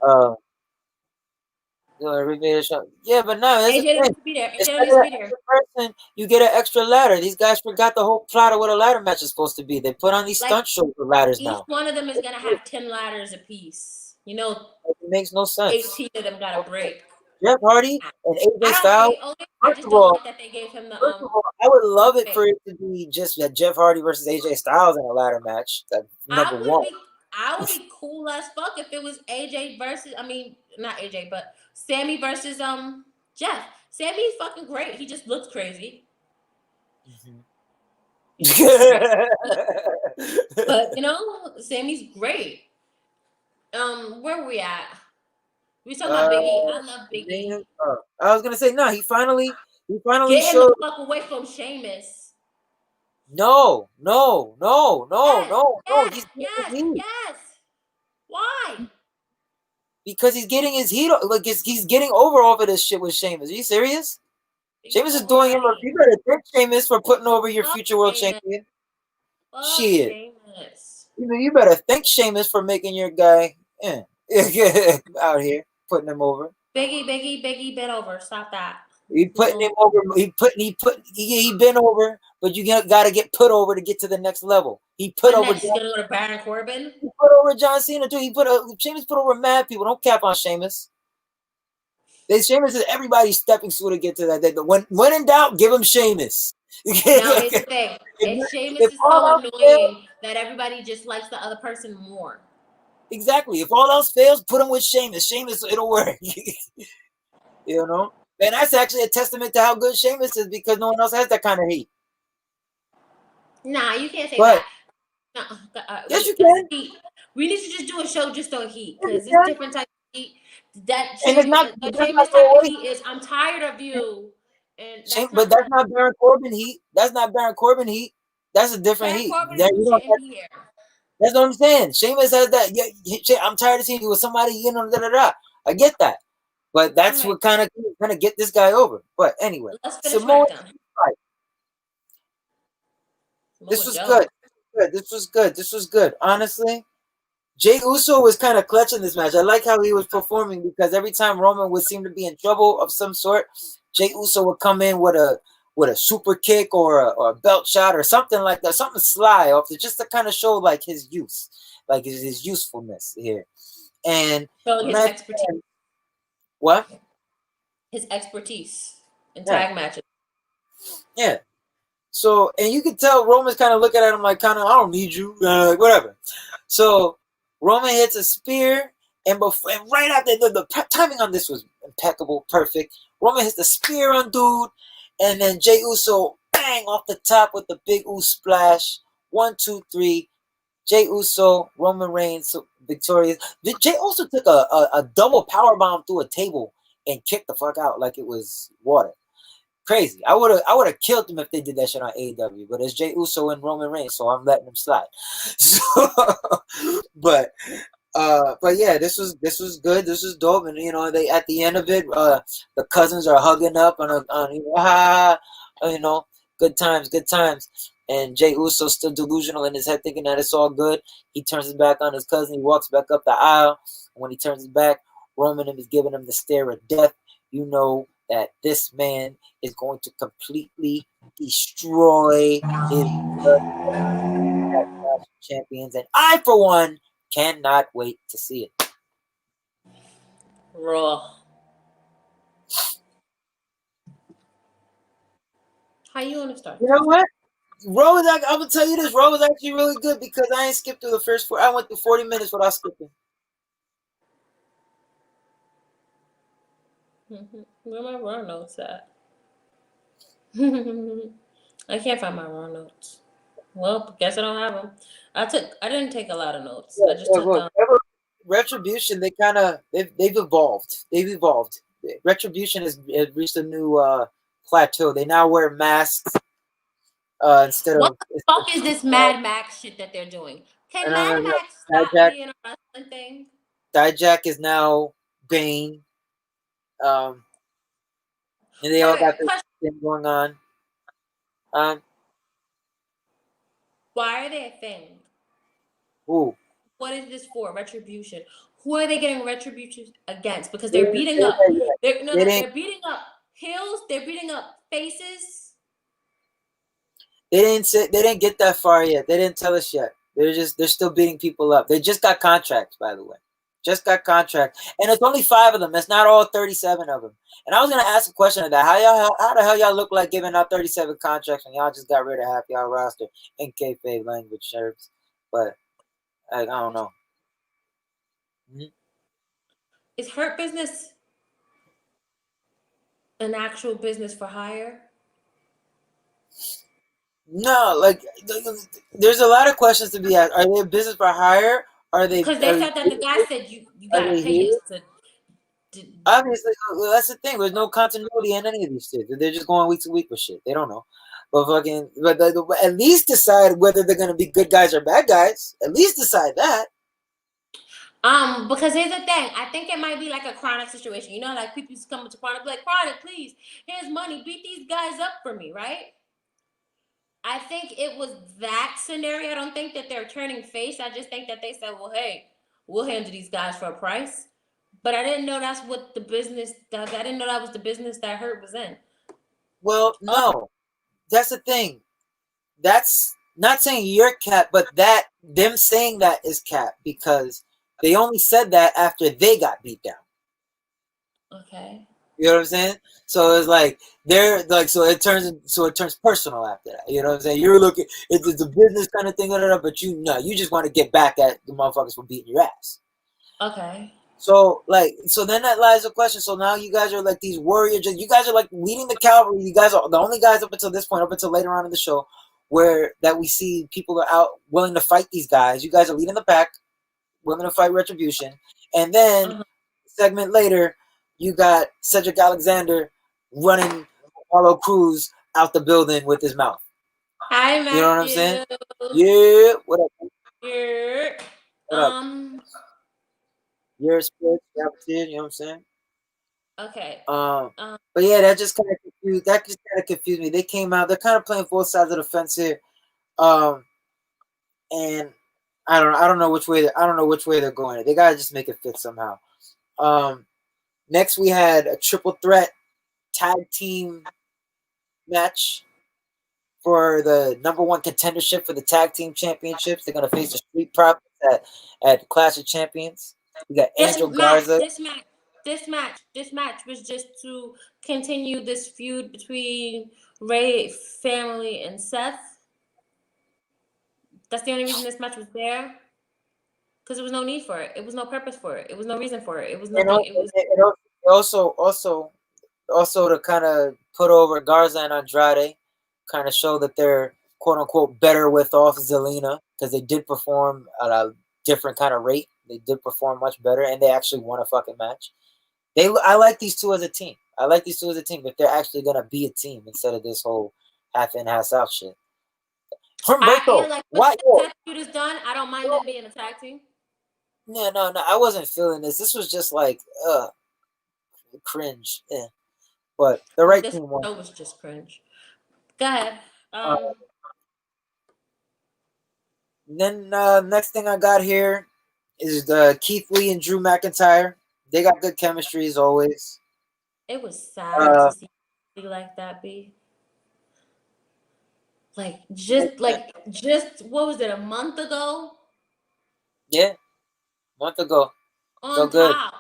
yeah, but no, that's AJ the thing. needs to be there. AJ Instead needs of to an be there. extra person, you get an extra ladder. These guys forgot the whole plot of what a ladder match is supposed to be. They put on these stunt shows with ladders Each now. one of them is gonna have 10 ladders apiece. You know, It makes no sense. 18 of them gotta break. Jeff Hardy and AJ I don't Styles. hate Otis. I First just of don't all, like that they gave him the I would love it for it to be just Jeff Hardy versus AJ Styles in a ladder match. That's number one. I would be cool as fuck if it was AJ versus not AJ, but Sammy versus Jeff. Sammy's fucking great. He just looks crazy. But Sammy's great. Where were we at? We talking uh, about Biggie. I love Biggie. I was gonna say no. He finally Get him the showed. fuck away from Sheamus. No, no, no, no, Yes, no, no. yes, He's getting his yes, heat yes. Why? because he's getting his heat. Like he's getting over this shit with Sheamus. Are you serious? You're Sheamus is doing him. overhyped. You better thank Sheamus for putting over your Fuck future world Sheamus. champion. Fuck Shit. Sheamus. You better thank Sheamus for making your guy out here, putting him over. Biggie, bit over. Stop that. He putting Little him over. He been over, but you got to get put over to get to the next level. He put what over. next? He's gonna go to Baron Corbin. He put over John Cena too. Sheamus put over mad people. Don't cap on Sheamus. Sheamus is everybody's stepping stool to get to that. When in doubt, give him Sheamus. Now here's the thing: if Sheamus If is all so else fails, annoying that everybody just likes the other person more. exactly. If all else fails, put him with Sheamus. Sheamus, it'll work. And that's actually a testament to how good Sheamus is because no one else has that kind of heat. Nah, you can't say But that. No, yes, you that's can. heat. We need to just do a show just on heat Yes, you because it's can. different type of heat. That And it's Sheamus, not. the But that's not Sheamus the type of way. heat is I'm tired of you, and that's But not that's fun. not Baron Corbin heat. That's not Baron Corbin heat. That's a different Baron heat. Corbin You don't. shouldn't be here. That's what I'm saying. Sheamus has that. Yeah, I'm tired of seeing you with somebody. Da da da. I get that. But All that's right, what kind of going to get this guy over. But anyway, let's finish Samoa. SmackDown. This Samoa was Joe. good. This was good. Honestly, Jey Uso was kind of clutch in this match. I like how he was performing because every time Roman would seem to be in trouble of some sort, Jey Uso would come in with a super kick or a belt shot or something like that, something sly off it, just to kind of show like his use, like his usefulness here. And So the his match, expertise, what? in Yeah, tag matches. yeah. So, and you can tell Roman's kind of looking at him like, I don't need you, whatever. So, Roman hits a spear, and right after the timing on this was impeccable, perfect. Roman hits the spear on dude, and then Jey Uso bang off the top with the big Uso splash. 1, 2, 3. Jey Uso, Roman Reigns, victorious. Jey also took a double power bomb through a table and kicked the fuck out like it was water. Crazy. I would have killed them if they did that shit on AEW, but it's Jey Uso and Roman Reigns, so I'm letting them slide. So, but yeah, this was good. This was dope, and they at the end of it, the cousins are hugging up on good times, good times. And Jey Uso still delusional in his head, thinking that it's all good. He turns his back on his cousin. He walks back up the aisle. When he turns his back, Roman is giving him the stare of death. You know that this man is going to completely destroy his champions, and I, for one, cannot wait to see it. Raw. How you want to start You this? know what? I'm gonna tell you this. Raw was actually really good because I ain't skipped through the first four. I went through 40 minutes without skipping. Where my raw notes at? I can't find my raw notes. Well, guess I don't have them. I didn't take a lot of notes. Yeah, I just took look, Retribution, they've evolved. They've evolved. Retribution has reached a new plateau. They now wear masks instead what of. the fuck is this Mad Max shit that they're doing? Can Mad Max stop Dijak, being a wrestling thing? Dijak is now Bane. Um, and they all Wait, got this question. thing going on. Um, Why are they a thing? ooh, What is this for? Retribution. Who are they getting retribution against? Because they they're didn't beating say up. that yet. They're no, They no. didn't. They're beating up heels. They're beating up faces. They didn't get that far yet. They didn't tell us yet. They're still beating people up. They just got contracts, by the way. Just got contracts. And it's only 5 of them. It's not all 37 of them. And I was gonna ask a question of that. How the hell y'all look like giving out 37 contracts and y'all just got rid of half y'all roster in kayfabe language shirts? But I don't know. Mm-hmm. Is Hurt Business an actual business for hire? No, like there's a lot of questions to be asked. Are they a business for hire? Are they Because they said that the guy said you are gotta they pay here? us to Obviously, that's the thing. There's no continuity in any of these shit. They're just going week to week with shit. They don't know. But fucking, but at least decide whether they're gonna be good guys or bad guys. At least decide that. because here's the thing. I think it might be like a chronic situation. You know, like people used to come to Chronic, be like, Chronic, please, here's money, beat these guys up for me, right? I think it was that scenario. I don't think that they're turning face. I just think that they said, well, hey, we'll handle these guys for a price. But I didn't know that's what the business does. I didn't know that was the business that Hurt was in. Well, no, that's the thing. That's not saying you're cap, but that them saying that is cap because they only said that after they got beat down. Okay. You know what I'm saying? So it's like they're like so it turns personal after that. You know what I'm saying? You're looking it's a business kind of thing, but you just want to get back at the motherfuckers for beating your ass. Okay. So then that lies the question. So now you guys are like these warriors. You guys are like leading the cavalry. You guys are the only guys up until this point, up until later on in the show, where that we see people are out willing to fight these guys. You guys are leading the pack, willing to fight retribution, and then Uh-huh. segment later, you got Cedric Alexander running Apollo Cruz out the building with his mouth. Hi, You know what I'm saying? Matthew. Yeah. What up? Here. What up? You're a sports opportunity. You know what I'm saying? Okay. Um, Um. but yeah, that just kind of confused. That just kind of confused me. They came out. They're kind of playing both sides of the fence here. Um, and I don't know which way. I don't know which way they're going. They gotta just make it fit somehow. Next we had a triple threat tag team match for the number one contendership for the tag team championships. They're gonna face the Street Profits at Clash of Champions. We got This Angel match. Garza. This match. This match. This match was just to continue this feud between Ray family and Seth. That's the only reason this match was there. Because there was no need for it. It was no purpose for it. It was no reason for it. It was And nothing. It was. also to kind of put over Garza and Andrade, kind of show that they're quote unquote better with off Zelina because they did perform at a different kind of rate. They did perform much better, and they actually won a fucking match. I like these two as a team. I like these two as a team if they're actually gonna be a team instead of this whole half in, half out shit. Yeah, Humberto, like once why? the tag feud is done, I don't mind them being a tag team. No. I wasn't feeling this. This was just like, cringe. Yeah. But the Well, right this team won. show was just cringe. Go ahead. Uh, then next thing I got here is the Keith Lee and Drew McIntyre. They got good chemistry as always. It was sad Uh, to see like that be. Like just what was it, a month ago? yeah, month ago. On Felt good. top.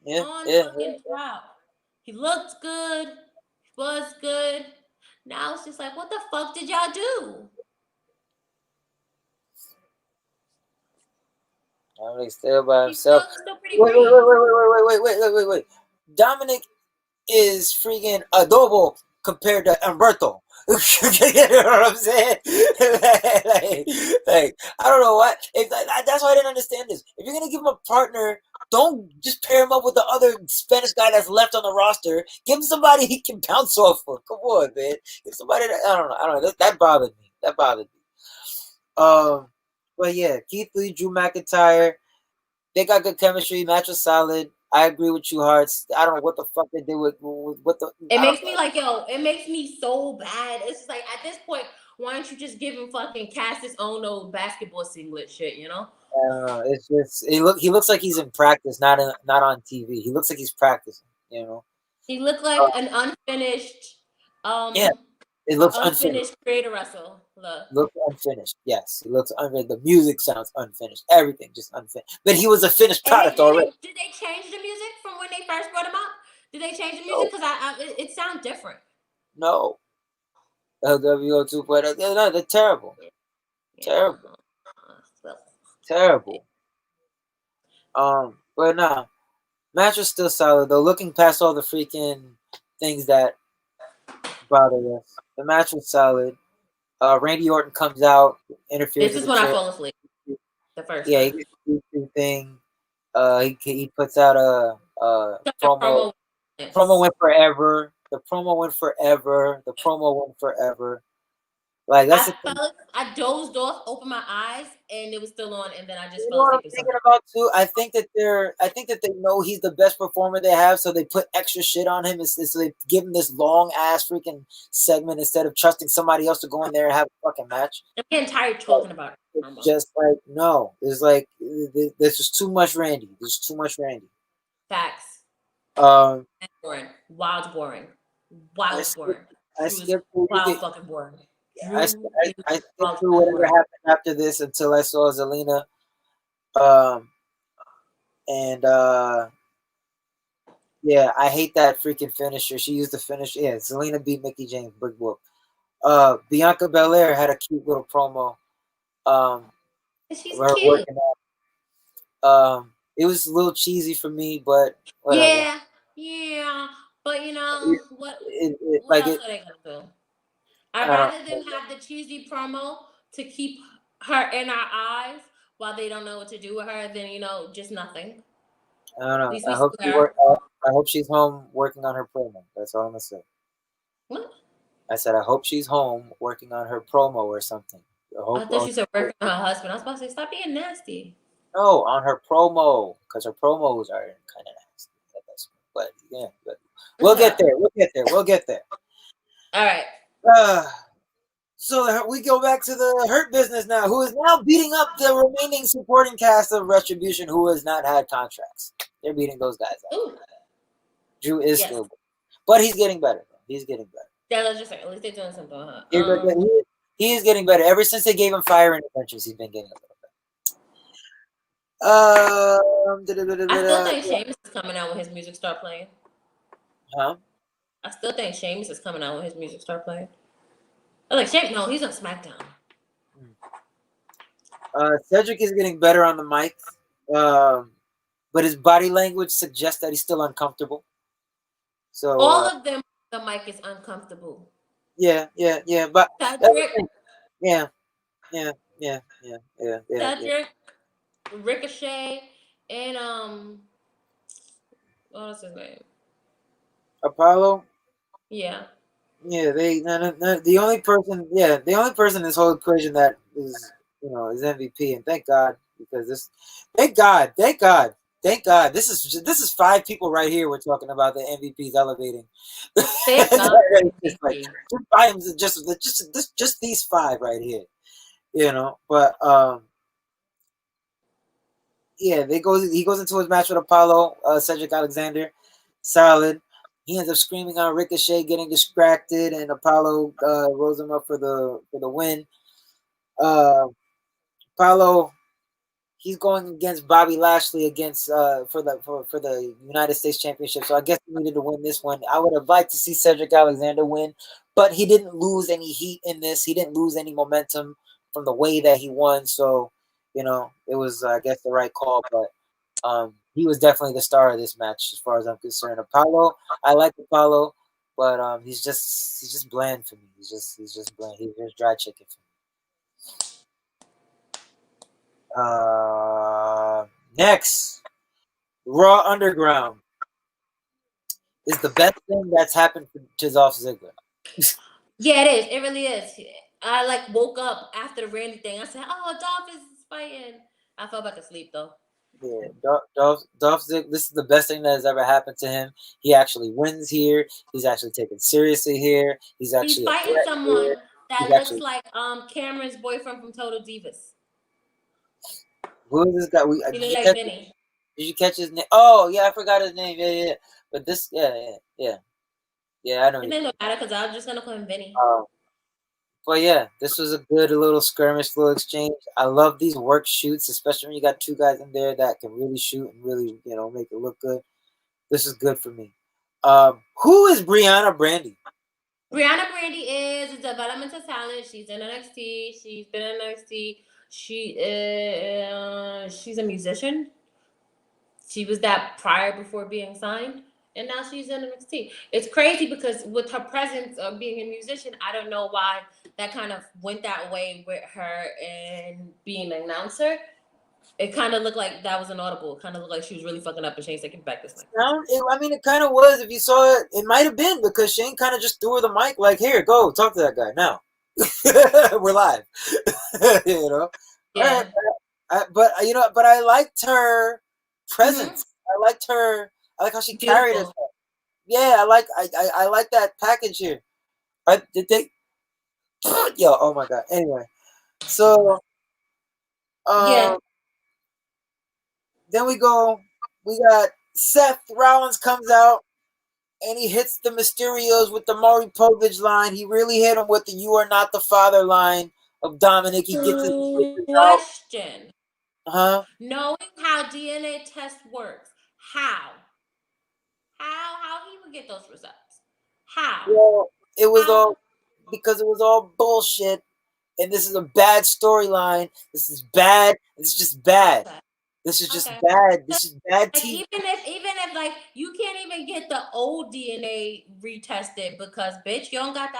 Yeah, On yeah, fucking top. He looked good. He was good. Now it's just like, what the fuck did y'all do? Dominic still by He's himself. still pretty Wait, green. wait. Dominic is freaking adobo compared to Umberto. You know what I'm saying? I don't know what. That's why I didn't understand this. If you're gonna give him a partner, don't just pair him up with the other Spanish guy that's left on the roster. Give him somebody he can bounce off of. Come on, man. Give somebody that I don't know. That bothered me. That bothered me. But yeah, Keith Lee, Drew McIntyre. They got good chemistry. Match was solid. I agree with you, Hearts. I don't know what the fuck they did with what the. It I don't makes me like, yo, it makes me so bad. It's just like at this point, why don't you just give him fucking Cassius Ono basketball singlet shit, you know? know. It's just he looks like he's in practice, not on TV. He looks like he's practicing. You know. He looked like Uh, an unfinished, yeah, it looks unfinished. unfinished creator Russell. Look. Looks unfinished. Yes, it looks unfinished. The music sounds unfinished. Everything just unfinished. But he was a finished And product already. did they change the music from when they first brought him up? Did they change the music? No, Because it sounds different. no. LWO 2.0. No, they're terrible. Yeah. Terrible. Terrible. But nah. Match was still solid though. Looking past all the freaking things that bother us, the match was solid. Randy Orton comes out, interferes This with is the when I chair. fall asleep the first Yeah, he time. gets the YouTube thing. He puts out a Took a promo. promo. Promo went forever. The promo went forever. The promo went forever. Like that's the thing. I dozed off, opened my eyes, and it was still on, and then I just You fell know what I'm asleep. thinking about too? I think that they know he's the best performer they have, so they put extra shit on him. So they give him this long ass freaking segment instead of trusting somebody else to go in there and have a fucking match. I'm getting tired But talking about it. it's just like no, it's like there's just too much Randy. There's too much Randy. Facts. Um, Boring. Wild boring. I Wild skipped. boring. I Drew is skipped through. wild fucking boring. I, Drew is I skipped wild through fucking whatever boring. happened after this until I saw Zelina. Um, and yeah, I hate that freaking finisher. She used the finish. Yeah, Zelina beat Mickey James. Big whoop. Bianca Belair had a cute little promo. She's Her cute. working out. It was a little cheesy for me, but whatever. Yeah. But you know It, what? What like else it. are they gonna do? I'd I don't. rather them have the cheesy promo to keep her in our eyes while they don't know what to do with her than just nothing. I don't At know. least we see her. I hope she's home working on her promo. That's all I'm gonna say. What? I said I hope she's home working on her promo or something. I I hope. thought you said working on her husband. I was about to say, stop being nasty. No, on her promo because her promos are kind of nasty at this point. But yeah, we'll Okay. get there. We'll get there. We'll get there. All right. So we go back to the Hurt Business now, who is now beating up the remaining supporting cast of Retribution, who has not had contracts. They're beating those guys up. Ooh. Drew is Yes. still good, but he's getting better. He's getting better. Yeah, let's just say at least they're doing something. Huh? He is getting better. Ever since they gave him Fire and Adventures, he's been getting a little better. I still think Sheamus is coming out when his music start playing. Huh? I still think Sheamus is coming out when his music start playing. I was like, Sheamus, no, he's on SmackDown. Cedric is getting better on the mic, but his body language suggests that he's still uncomfortable. So all of them, the mic is uncomfortable. Yeah, but Cedric, yeah. Cedric, Ricochet, and what's his name? Apollo. Yeah. Yeah, the only person in this whole equation that is is MVP, and thank God because thank God, this is 5 people right here we're talking about the MVPs elevating. Thank God. Just like just these 5 right here, but yeah, he goes into his match with Apollo, Cedric Alexander, solid. He ends up screaming on Ricochet, getting distracted, and Apollo rolls him up for the win. Apollo, he's going against Bobby Lashley for the United States Championship. So I guess he needed to win this one. I would have liked to see Cedric Alexander win, but he didn't lose any heat in this. He didn't lose any momentum from the way that he won. So it was I guess the right call, but. He was definitely the star of this match, as far as I'm concerned. Apollo, I like Apollo, but he's just bland for me. He's just bland. He's just dry chicken for me. Next, Raw Underground is the best thing that's happened to Dolph Ziggler. Yeah, it is. It really is. I woke up after the Randy thing. I said, "Oh, Dolph is fighting." I fell back asleep though. Yeah, Dolph Ziggler. This is the best thing that has ever happened to him. He actually wins here. He's actually taken seriously here. He's actually fighting someone here. that looks like Cameron's boyfriend from Total Divas. Who is this guy? He looks like Vinny. Did you catch his name? Oh yeah, I forgot his name. Yeah. But this, yeah. I know. His name don't matter because I was just gonna call him Vinny. But yeah, this was a good little skirmish, little exchange. I love these work shoots, especially when you got 2 guys in there that can really shoot and really, make it look good. This is good for me. Who is Brianna Brandy? Brianna Brandy is a developmental talent. She's in NXT. She's been in NXT. She's a musician. She was that prior before being signed, and now she's in NXT. It's crazy because with her presence of being a musician, I don't know why that kind of went that way with her and being an announcer, it kind of looked like that was inaudible. It kind of looked like she was really fucking up, and Shane's like, "Get back this mic." I mean, it kind of was. If you saw it, it might have been because Shane kind of just threw her the mic, like, "Here, go talk to that guy now. We're live." you know. All right, Yeah. but but I liked her Mm-hmm. presence. I liked her. I like how she carried Beautiful. herself. Yeah, I like that package here. Did they? Yo, oh my god. Anyway, so Yeah. um, then we go. We got Seth Rollins comes out and he hits the Mysterios with the Maury Povich line. He really hit him with the "You are not the father" line of Dominic. He gets his papers out. Question. Huh? Knowing how DNA test works, how? How he would get those results? How? Well, it was How? all because it was all bullshit, and this is a bad storyline. This is bad. This is just bad. Okay. This is just Okay. bad. So, This is bad like TV. even if like you can't even get the old DNA retested because bitch, you don't got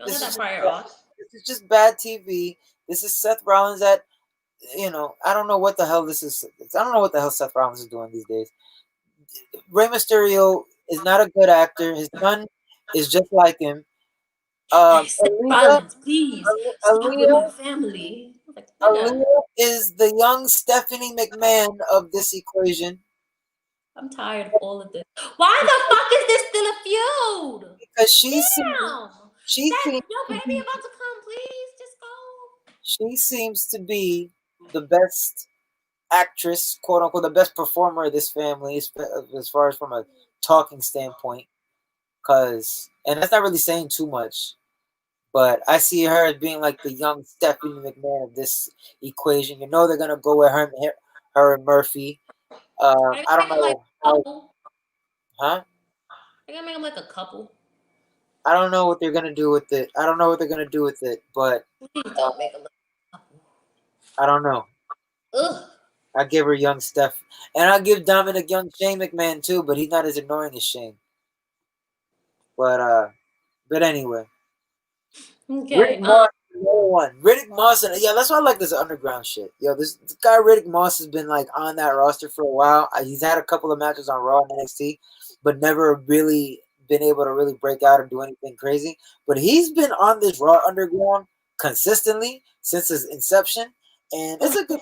This is that just prior bad. auth. This is just bad TV. This is Seth Rollins at I don't know what the hell this is. I don't know what the hell Seth Rollins is doing these days. Rey Mysterio is not a good actor. His son is just like him. Hey, Seth Aaliyah, Rollins, please stop with my Aaliyah, family. I was like, nigga, Aaliyah is the young Stephanie McMahon of this equation I'm tired of all of this. Why the fuck is this still a feud? because Damn. she Seth, seems your to baby be about to come. Please, just go. she seems to be the best actress, quote unquote, the best performer of this family, as far as from a talking standpoint. And that's not really saying too much. But I see her as being like the young Stephanie McMahon of this equation. They're gonna go with her and Murphy. Are they I don't gonna make them like know a how, couple? huh? They're gonna make them like a couple. I don't know what they're gonna do with it. I don't know what they're gonna do with it, but Please uh, don't make them like a couple. I don't know. Ugh. I give her young Steph, and I give Dominic young Shane McMahon too, but he's not as annoying as Shane. But anyway, Riddick Okay. Moss is the other one. Riddick Moss, and yeah, that's why I like this underground shit. Yo, this guy Riddick Moss has been like on that roster for a while. He's had a couple of matches on Raw and NXT, but never really been able to really break out and do anything crazy. But he's been on this Raw Underground consistently since his inception, and it's a good.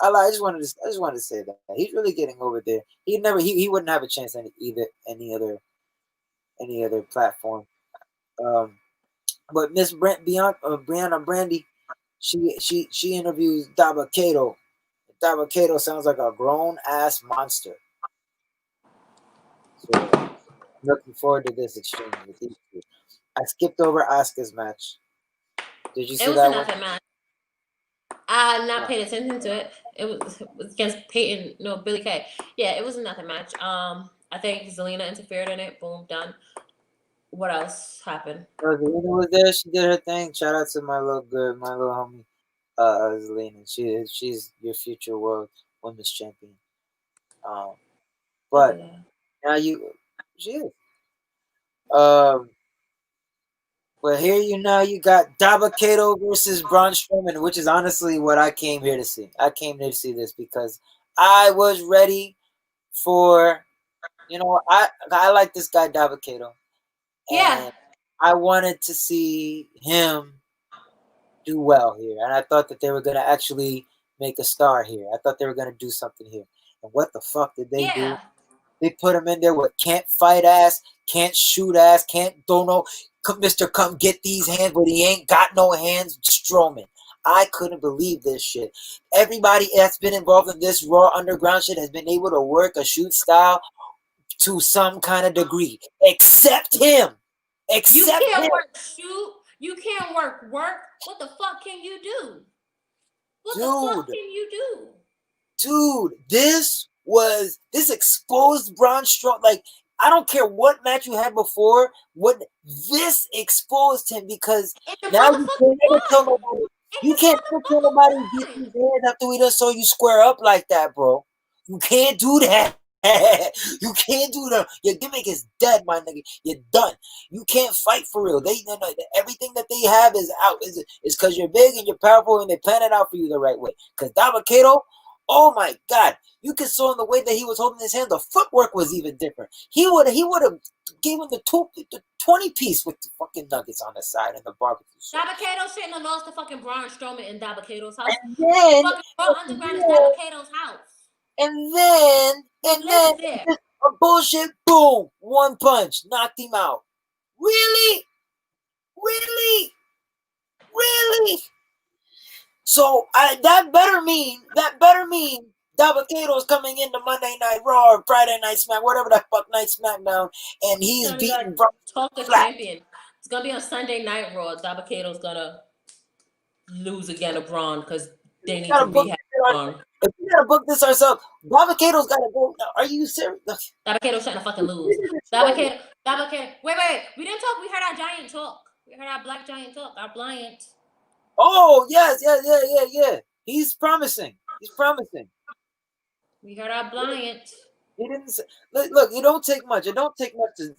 I just wanted to say that he's really getting over there. He wouldn't have a chance on any other platform. Um, but Miss Brianna Brandy, she interviews Dabba-Kato. Dabba-Kato sounds like a grown ass monster. So I'm looking forward to this exchange with these two. I skipped over Asuka's match. Did you It see was a that one? nothing match. I not No. paid attention to it. It was against Peyton, no Billy Kay. Yeah, it was a nothing match. I think Zelina interfered in it. Boom, done. What else happened? Zelina was there. She did her thing. Shout out to my little homie, Zelina. She's your future world women's champion. Um, but Yeah. now she is. Um, But here you got Dabba-Kato versus Braun Strowman, which is honestly what I came here to see. I came here to see this because I was ready for I like this guy Dabba-Kato, Yeah. and I wanted to see him do well here, and I thought that they were gonna actually make a star here. I thought they were gonna do something here, and what the fuck did they do? Yeah. They put him in there with can't fight ass, can't shoot ass, can't don't know. Mister, come get these hands, but he ain't got no hands. Strowman. I couldn't believe this shit. Everybody that's been involved in this Raw Underground shit has been able to work a shoot style to some kind of degree, except him. You Except can't him, work shoot. You can't work. What the fuck can you do? What the fuck dude. can you do? Dude, this exposed Braun Strowman. Like, I don't care what match you had before. What this exposed him because And the now you motherfucker can't ever tell won. nobody. And You his can't ever tell motherfucker nobody to get won. these hands after we done saw you square up like that, bro. You can't do that. You can't do that. Your gimmick is dead, my nigga. You're done. You can't fight for real. Everything that they have is out. Is because you're big and you're powerful and they plan it out for you the right way. Because Dabba-Kato, oh my God, you could saw in the way that he was holding his hand, the footwork was even different. He would have gave him the 20 piece with the fucking nuggets on the side and the barbecue sauce. Dabba-Kato shouldn't have lost to fucking Braun Strowman in Dabba-Kato's house. And then, Fucking Raw and Underground is then, Dabba-Kato's house. and then, He and then, lives there. a bullshit boom, one punch, knocked him out. Really? Really? Really? So that better mean Dabba-Kato's coming into Monday Night Raw or Friday Night Smack, whatever the fuck night SmackDown, and he's beating Brock Talk a flat. champion. It's gonna be on Sunday Night Raw. Dabba-Kato's gonna lose again to Braun because they need to rehab Braun. If we gotta book this ourselves, Dabba-Kato's gotta go. Are you serious? Dabba-Kato shouldn't fucking lose. Dabba-Kato. Wait. We didn't talk. We heard our giant talk. We heard our black giant talk. Our blind. Oh yes, yeah. He's promising. We heard our blind. He didn't say, look. It don't take much. It don't take much to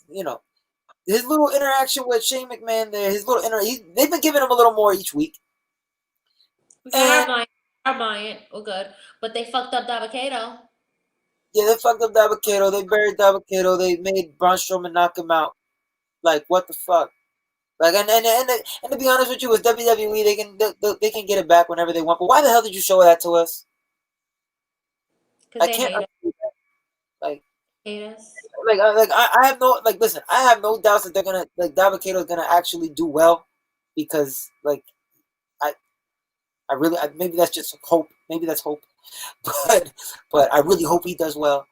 his little interaction with Shane McMahon there. His little they've been giving him a little more each week. We got our blind. Oh good, but they fucked up Dabba-Kato. Yeah, they fucked up Dabba-Kato. They buried Dabba-Kato. They made Braun Strowman knock him out. Like what the fuck? Like and to be honest with you, with WWE, they can get it back whenever they want. But why the hell did you show that to us? Because they hate us. Like, hate us. I have no listen. I have no doubts that they're gonna Dabba-Kato is gonna actually do well, because I really maybe that's just hope. Maybe that's hope, but I really hope he does well.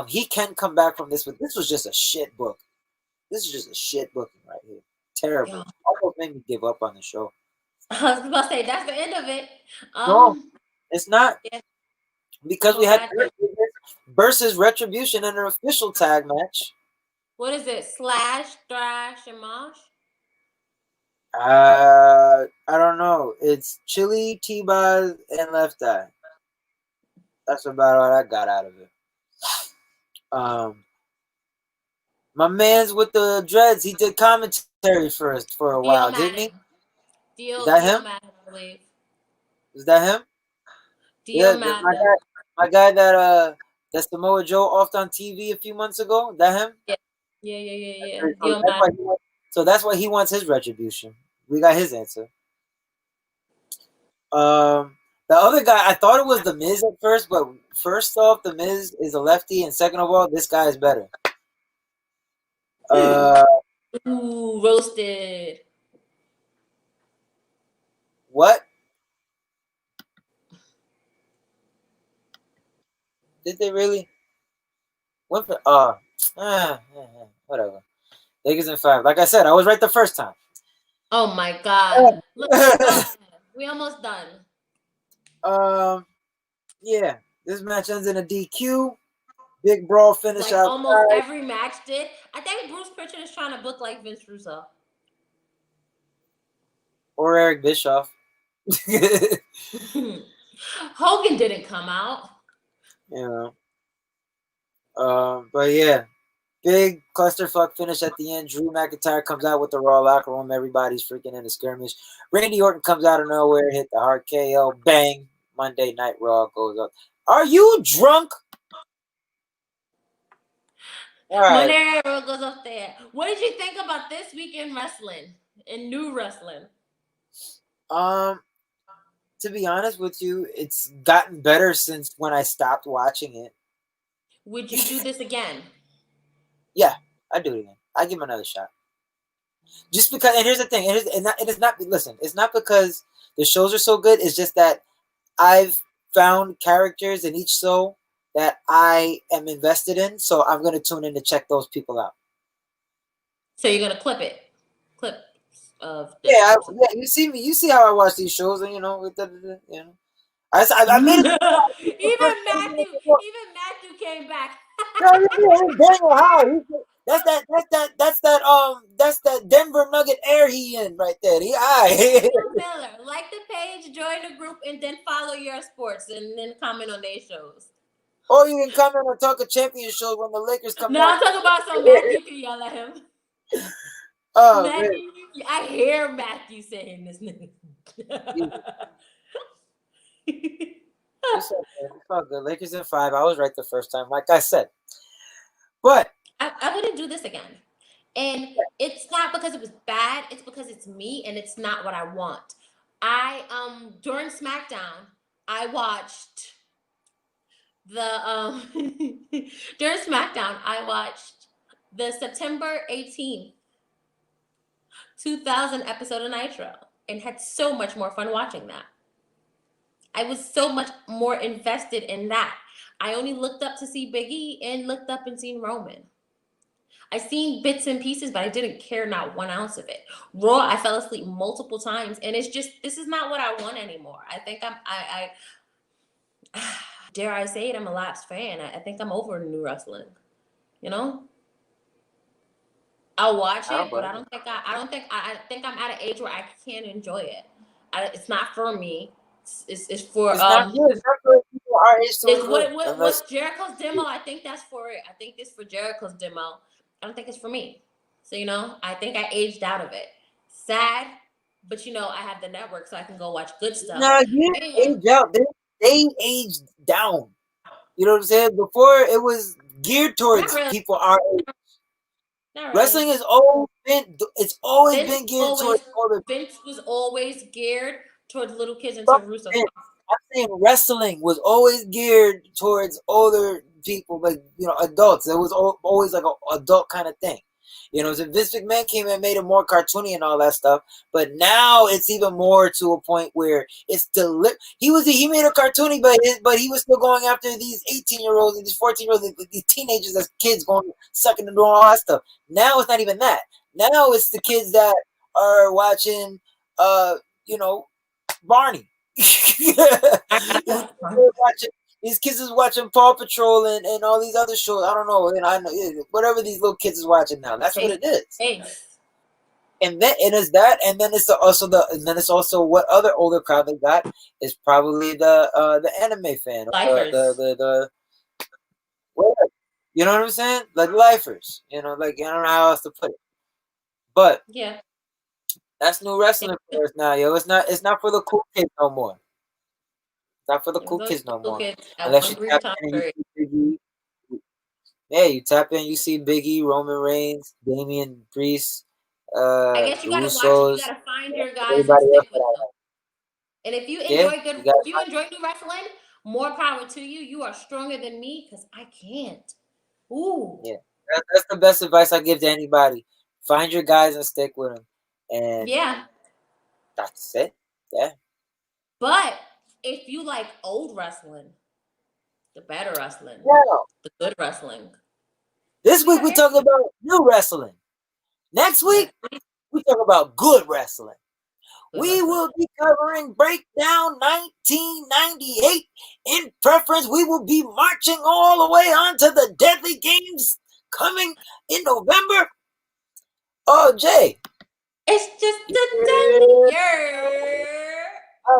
He can come back from this, but this was just a shit book. This is just a shit booking right here. Terrible. Yeah. Almost made me give up on the show. I was about to say that's the end of it. No, it's not. Yeah. Because we had versus Retribution in an official tag match. What is it? Slash, Thrash, and Mosh? I don't know. It's Chili, T-Boz, and Left Eye. That's about all I got out of it. My man's with the dreads. He did commentary first for a while, didn't he? Is that him? Madden, I believe. Is that him? Yeah, my guy that Samoa Joe offed on TV a few months ago. Is that him? Yeah. So that's why he wants his retribution. We got his answer. The other guy, I thought it was The Miz at first, but first off, The Miz is a lefty, and second of all, this guy is better. Ooh, roasted. What? Did they really? Went for whatever. Lakers in 5. Like I said, I was right the first time. Oh my God! Look, we almost done. Yeah. This match ends in a DQ. Big brawl finish out. Almost every match did. I think Bruce Pritchard is trying to book like Vince Russo. Or Eric Bischoff. Hogan didn't come out. Yeah. But yeah. Big clusterfuck finish at the end. Drew McIntyre comes out with the Raw locker room. Everybody's freaking in the skirmish. Randy Orton comes out of nowhere, hit the hard KO. Bang. Monday Night Raw goes up. Are you drunk? All right. Monday Night Raw goes up there. What did you think about this week in wrestling? In new wrestling? To be honest with you, it's gotten better since when I stopped watching it. Would you do this again? Yeah, I'd do it again. I'd give him another shot. Just because, and here's the thing, listen, it's not because the shows are so good, it's just that I've found characters in each show that I am invested in, so I'm going to tune in to check those people out. So you're going to clip it? Clip of yeah, you see how I watch these shows, and I made it. even Matthew came back. Daniel Howard. That's that Denver Nugget air he in right there. Miller, like the page, join the group, and then follow your sports, and then comment on their shows. Or you can comment on Talk of Champions shows when the Lakers come No, back. I'm talking about so Matthew can yell at him. Oh man, Matthew, I hear Matthew saying this nigga. it's okay. It's all good. Lakers in 5. I was right the first time, like I said. But I wouldn't do this again. And it's not because it was bad, it's because it's me and it's not what I want. I during SmackDown, I watched the during SmackDown, I watched the September 18th, 2000 episode of Nitro and had so much more fun watching that. I was so much more invested in that. I only looked up to see Big E and looked up and seen Roman. I seen bits and pieces, but I didn't care not 1 ounce of it. Raw, I fell asleep multiple times, and it's just this is not what I want anymore. I think I dare I say it, I'm a lapsed fan. I think I'm over new wrestling. You know, I'll watch I don't it, but blame you. I think I'm at an age where I can't enjoy it. It's not for me. It's for It's not good. It's not for people our age to It's enjoy, what's unless. Jericho's demo? I think that's for it. I think it's for Jericho's demo. I don't think it's for me. So I think I aged out of it. Sad, but I have the network, so I can go watch good stuff. No, you And age out. They aged down. You know what I'm saying? Before it was geared not towards really, people our age. not really. Wrestling has always been. It's always Vince been geared always towards older. Vince was always geared towards little kids and to Russo. I'm saying wrestling was always geared towards older people, like adults. It was always like an adult kind of thing. So Vince McMahon came and made it more cartoony and all that stuff. But now it's even more to a point where it's he made a cartoony, but he was still going after these 18-year-olds and these 14-year-olds, these teenagers as kids going sucking and doing all that stuff. Now it's not even that. Now it's the kids that are watching, you know, Barney. These kids is watching Paw Patrol and all these other shows. I don't know, I know whatever these little kids is watching now. That's what it is. And it's that, and then it's also what other older crowd they got is probably the anime fan, the whatever. You know what I'm saying? Like lifers. Like I don't know how else to put it. But yeah, that's new wrestling for us now, yo. It's not for the cool kids no more. Not for the cool kids no more. kids at Unless one you brief tap time in and you period. see Big E. Yeah, you tap in, you see Big E, Roman Reigns, Damian Priest, I guess you the gotta watch it. You Usos, gotta find your guys and everybody else stick that with I them. like. And if you Yeah, enjoy you got. new wrestling, more power to you. You are stronger than me because I can't. Ooh. Yeah, that's the best advice I give to anybody. Find your guys and stick with them, and Yeah. that's it. Yeah. But if you like old wrestling, the better wrestling, Now, the good wrestling, this we week are we here. talk about new wrestling. Next week we talk about good wrestling. We will be covering Breakdown 1998. In preference, we will be marching all the way on to the Deadly Games coming in November. Oh, Jay. It's just the deadly year.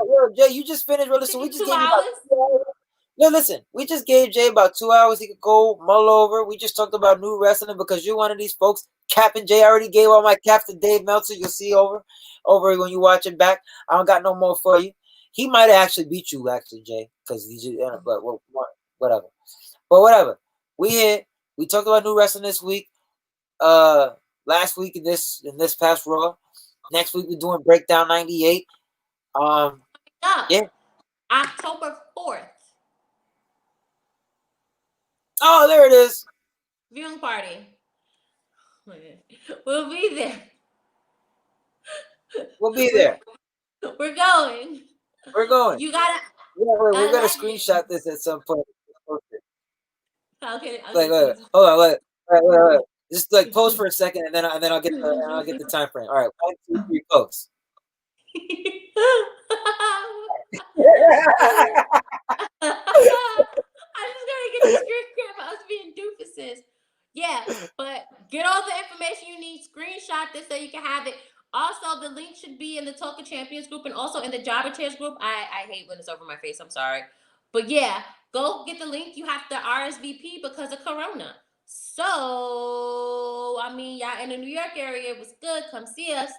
Yo, Jay, you just finished. Well, listen, we Taking just 2 gave you about hours. 2 hours. No, listen, we just gave Jay about 2 hours. He could go mull over. We just talked about new wrestling because you're one of these folks. Cap and Jay, I already gave all my caps to Dave Meltzer. You'll see over when you watch it back. I don't got no more for you. He might have actually beat you, actually, Jay, because he just, but whatever. But whatever. We here. We talked about new wrestling this week. Last week in this past Raw. Next week we're doing Breakdown 98. Yeah. October 4th. Oh, there it is. Viewing party. We'll be there. We'll be there. We're going. We're going. You gotta. We're gonna Legend. screenshot this at some point. Okay. Like, hold on, wait. Just like post for a second, and then I'll get the time frame. All right, 1, 2, 3, post. I'm just gonna get the screen grab of us being doofuses. Yeah, but get all the information you need. Screenshot this so you can have it. Also, the link should be in the Talk of Champions group and also in the Jobber Chairs group. I hate when it's over my face. I'm sorry. But yeah, go get the link. You have to RSVP because of Corona. So, I mean, y'all in the New York area, it was good. Come see us.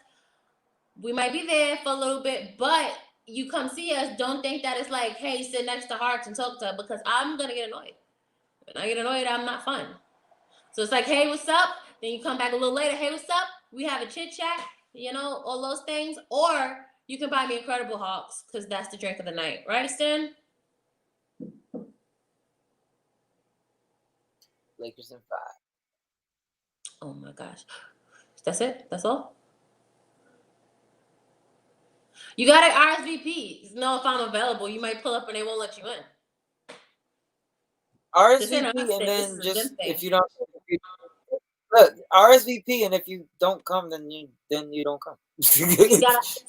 We might be there for a little bit, but you come see us. Don't think that it's like, hey, sit next to Hahrts and talk to her, because I'm going to get annoyed. When I get annoyed, I'm not fun. So it's like, hey, what's up? Then you come back a little later. Hey, what's up? We have a chit chat, all those things. Or you can buy me Incredible Hawks because that's the drink of the night. Right, Stan? Lakers in 5. Oh my gosh. That's it? That's all? You got to RSVP. Know if I'm available. You might pull up and they won't let you in. RSVP, and then just if you don't, look, RSVP, and if you don't come, then you don't come. you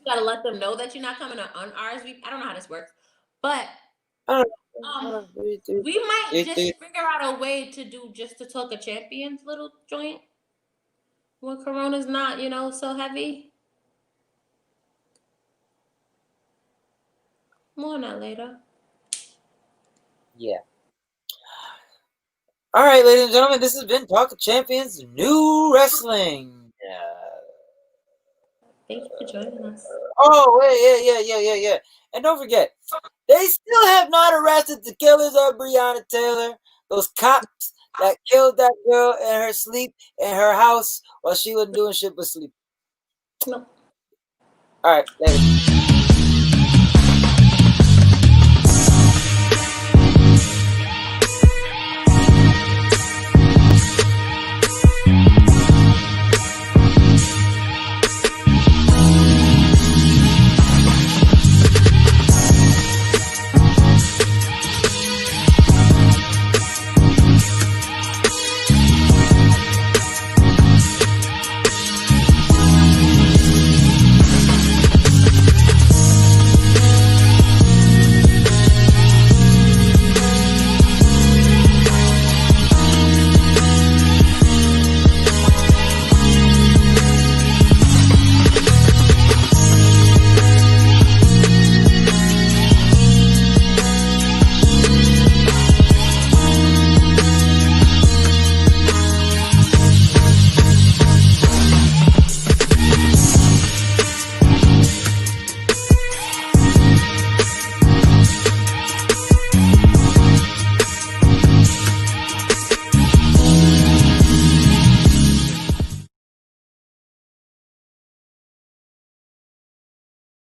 gotta let them know that you're not coming on RSVP. I don't know how this works, but we might just figure out a way to do just to talk a champions little joint when Corona's not, so heavy. More on that later. Yeah. All right, ladies and gentlemen, this has been Talk of Champions New Wrestling. Thank you for joining us. Oh, yeah. And don't forget, they still have not arrested the killers of Breonna Taylor. Those cops that killed that girl in her sleep in her house while she wasn't doing shit but sleep. No. All right, later.